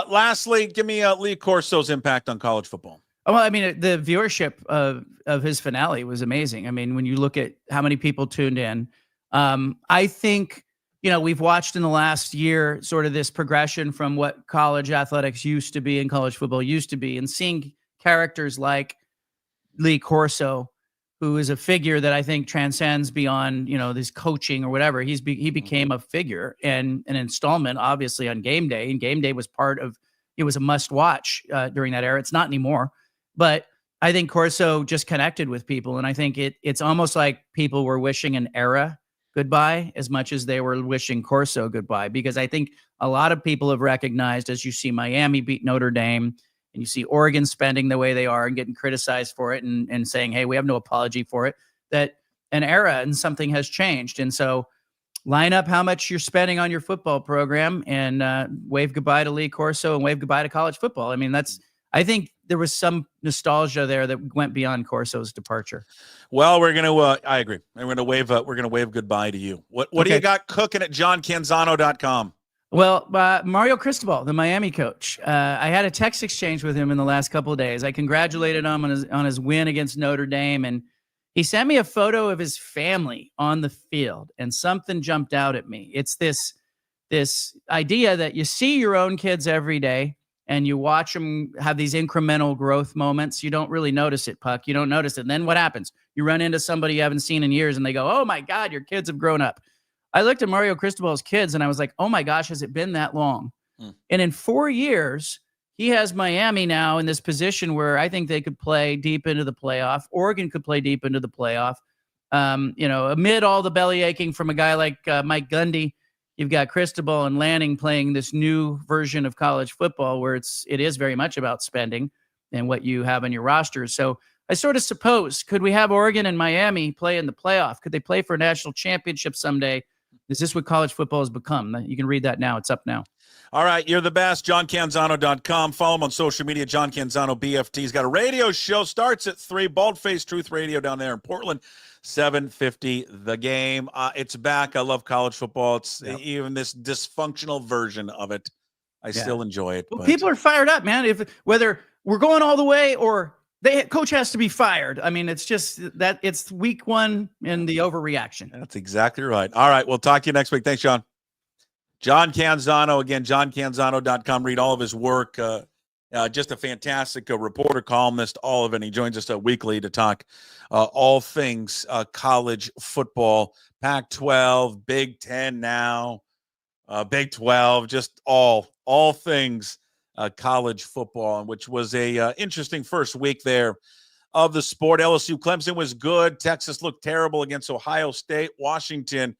Lastly, give me Lee Corso's impact on college football. Well, I mean, the viewership of his finale was amazing. I mean, when you look at how many people tuned in, I think, we've watched in the last year sort of this progression from what college athletics used to be and college football used to be, and seeing characters like Lee Corso, who is a figure that I think transcends beyond, this coaching or whatever. He became a figure and an installment, obviously, on game day. And game day was it was a must watch during that era. It's not anymore. But I think Corso just connected with people. And I think it's almost like people were wishing an era goodbye as much as they were wishing Corso goodbye. Because I think a lot of people have recognized, as you see Miami beat Notre Dame, and you see Oregon spending the way they are and getting criticized for it and saying, hey, we have no apology for it, that an era and something has changed. And so line up how much you're spending on your football program and wave goodbye to Lee Corso and wave goodbye to college football. I mean, I think there was some nostalgia there that went beyond Corso's departure. Well, we're going to, I agree. We're going to wave goodbye to you. What do you got cooking at johncanzano.com? Well, Mario Cristobal, the Miami coach, I had a text exchange with him in the last couple of days. I congratulated him on his win against Notre Dame, and he sent me a photo of his family on the field, and something jumped out at me. It's this idea that you see your own kids every day, and you watch them have these incremental growth moments. You don't really notice it, Puck. You don't notice it. And then what happens? You run into somebody you haven't seen in years, and they go, oh, my God, your kids have grown up. I looked at Mario Cristobal's kids and I was like, oh my gosh, has it been that long? And in 4 years, he has Miami now in this position where I think they could play deep into the playoff. Oregon could play deep into the playoff. Amid all the belly aching from a guy like Mike Gundy, you've got Cristobal and Lanning playing this new version of college football where it is very much about spending and what you have on your roster. So I sort of suppose, could we have Oregon and Miami play in the playoff? Could they play for a national championship someday? Is this what college football has become? You can read that now. It's up now. All right. You're the best. JohnCanzano.com. Follow him on social media. John Canzano BFT. He's got a radio show. Starts at 3. Bald-Faced Truth Radio down there in Portland. 750 The Game. It's back. I love college football. It's even this dysfunctional version of it. I still enjoy it. Well, people are fired up, man. Whether we're going all the way or coach has to be fired. I mean, it's just that it's week 1 and the overreaction. That's exactly right. All right. We'll talk to you next week. Thanks, John. John Canzano, again, johncanzano.com. Read all of his work. Just a fantastic reporter, columnist, all of it. He joins us weekly to talk all things college football, Pac-12, Big Ten now, Big 12, just all things college football, which was a interesting first week there of the sport. LSU Clemson was good. Texas looked terrible against Ohio State. Washington,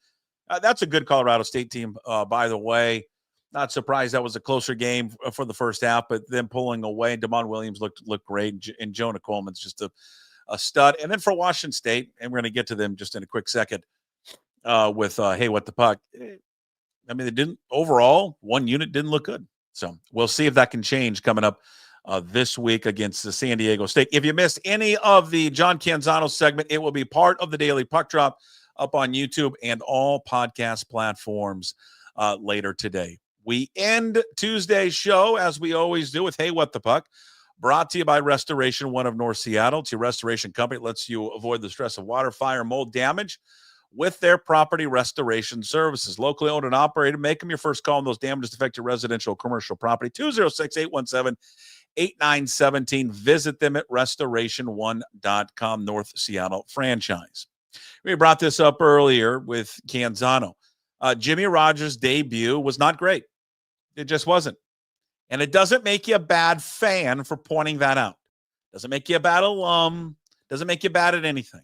that's a good Colorado State team, by the way. Not surprised that was a closer game for the first half, but then pulling away. Damon Williams looked great, and Jonah Coleman's just a stud. And then for Washington State, and we're going to get to them just in a quick second with Hey, What the Puck. I mean, overall, one unit didn't look good. So we'll see if that can change coming up this week against the San Diego State. If you missed any of the John Canzano segment, it will be part of the Daily Puck Drop up on YouTube and all podcast platforms later today. We end Tuesday's show, as we always do, with Hey, What the Puck, brought to you by Restoration One of North Seattle. It's your restoration company. It lets you avoid the stress of water, fire, mold damage with their property restoration services. Locally owned and operated. Make them your first call on those damages to affect your residential or commercial property. 206-817-8917. Visit them at restoration1.com, North Seattle franchise. We brought this up earlier with Canzano. Jimmy Rogers' debut was not great. It just wasn't. And it doesn't make you a bad fan for pointing that out. Doesn't make you a bad alum. Doesn't make you bad at anything.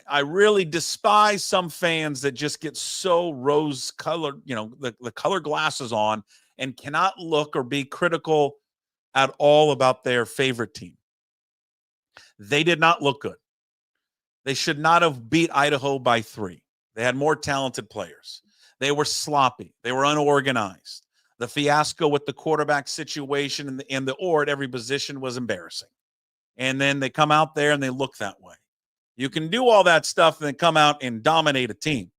I really despise some fans that just get so rose-colored, the color glasses on and cannot look or be critical at all about their favorite team. They did not look good. They should not have beat Idaho by 3. They had more talented players. They were sloppy. They were unorganized. The fiasco with the quarterback situation and the or at every position was embarrassing. And then they come out there and they look that way. You can do all that stuff and then come out and dominate a team.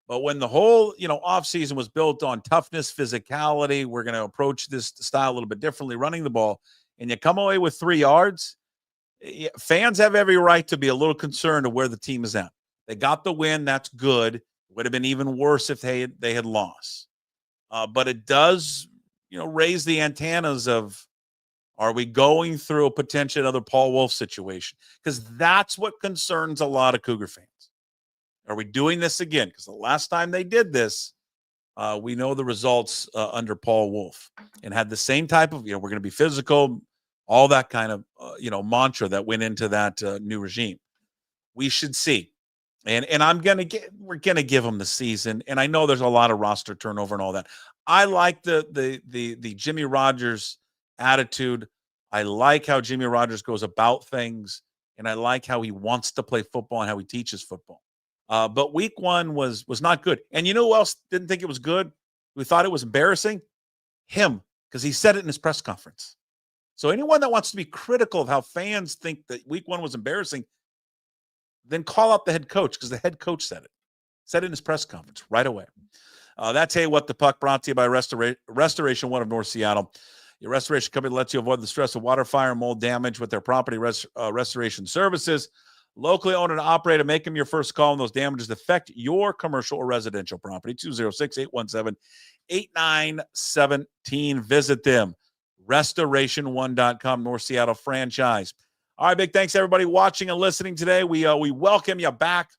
But when the whole, offseason was built on toughness, physicality, we're going to approach this style a little bit differently, running the ball, and you come away with 3 yards, fans have every right to be a little concerned of where the team is at. They got the win. That's good. It would have been even worse if they had lost. But it does, raise the antennas of, are we going through a potential another Paul Wolf situation? Because that's what concerns a lot of Cougar fans. Are we doing this again? Because the last time they did this, we know the results under Paul Wolf, and had the same type of, we're going to be physical, all that kind of, mantra that went into that new regime. We should see. And we're going to give them the season. And I know there's a lot of roster turnover and all that. I like the Jimmy Rogers attitude. I like how Jimmy Rogers goes about things, and I like how he wants to play football and how he teaches football. But week 1 was not good. And you know who else didn't think it was good? Who thought it was embarrassing? Him, because he said it in his press conference. So anyone that wants to be critical of how fans think that week 1 was embarrassing, then call out the head coach, because the head coach said it in his press conference right away. That's Hey, What the Puck, brought to you by Restoration One of North Seattle. Your restoration company lets you avoid the stress of water, fire, and mold damage with their property restoration services. Locally owned and operated. Make them your first call on those damages that affect your commercial or residential property. 206-817-8917. Visit them. Restoration1.com, North Seattle franchise. All right, big thanks to everybody watching and listening today. We welcome you back.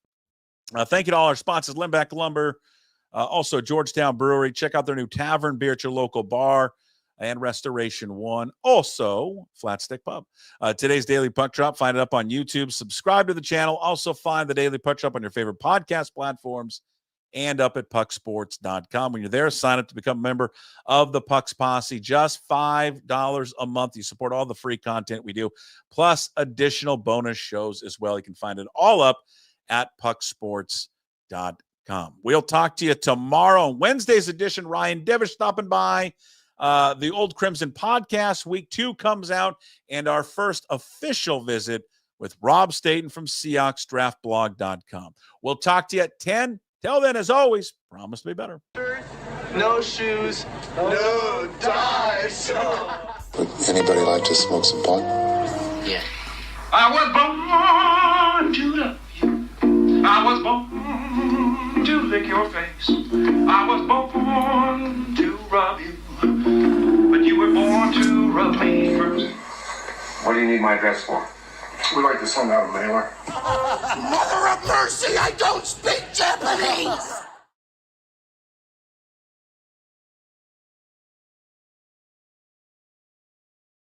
Thank you to all our sponsors, Limbeck Lumber, also Georgetown Brewery. Check out their new tavern beer at your local bar, and Restoration One. Also, Flat Stick Pub. Today's Daily Puck Drop, find it up on YouTube. Subscribe to the channel. Also find the Daily Puck Drop on your favorite podcast platforms and up at pucksports.com. When you're there, sign up to become a member of the Pucks Posse. Just $5 a month. You support all the free content we do, plus additional bonus shows as well. You can find it all up at pucksports.com. We'll talk to you tomorrow. Wednesday's edition, Ryan Divish stopping by. The Old Crimson podcast, week 2 comes out, and our first official visit with Rob Staten from SeahawksDraftBlog.com. We'll talk to you at 10. Till then, as always, promise to be better. No shoes, no ties. Would anybody like to smoke some pot? Yeah. I was born to love you. I was born to lick your face. I was born to rub you. But you were born to rub me first. What do you need my address for? We'd like to send out a mailer. Mother of mercy, I don't speak Japanese!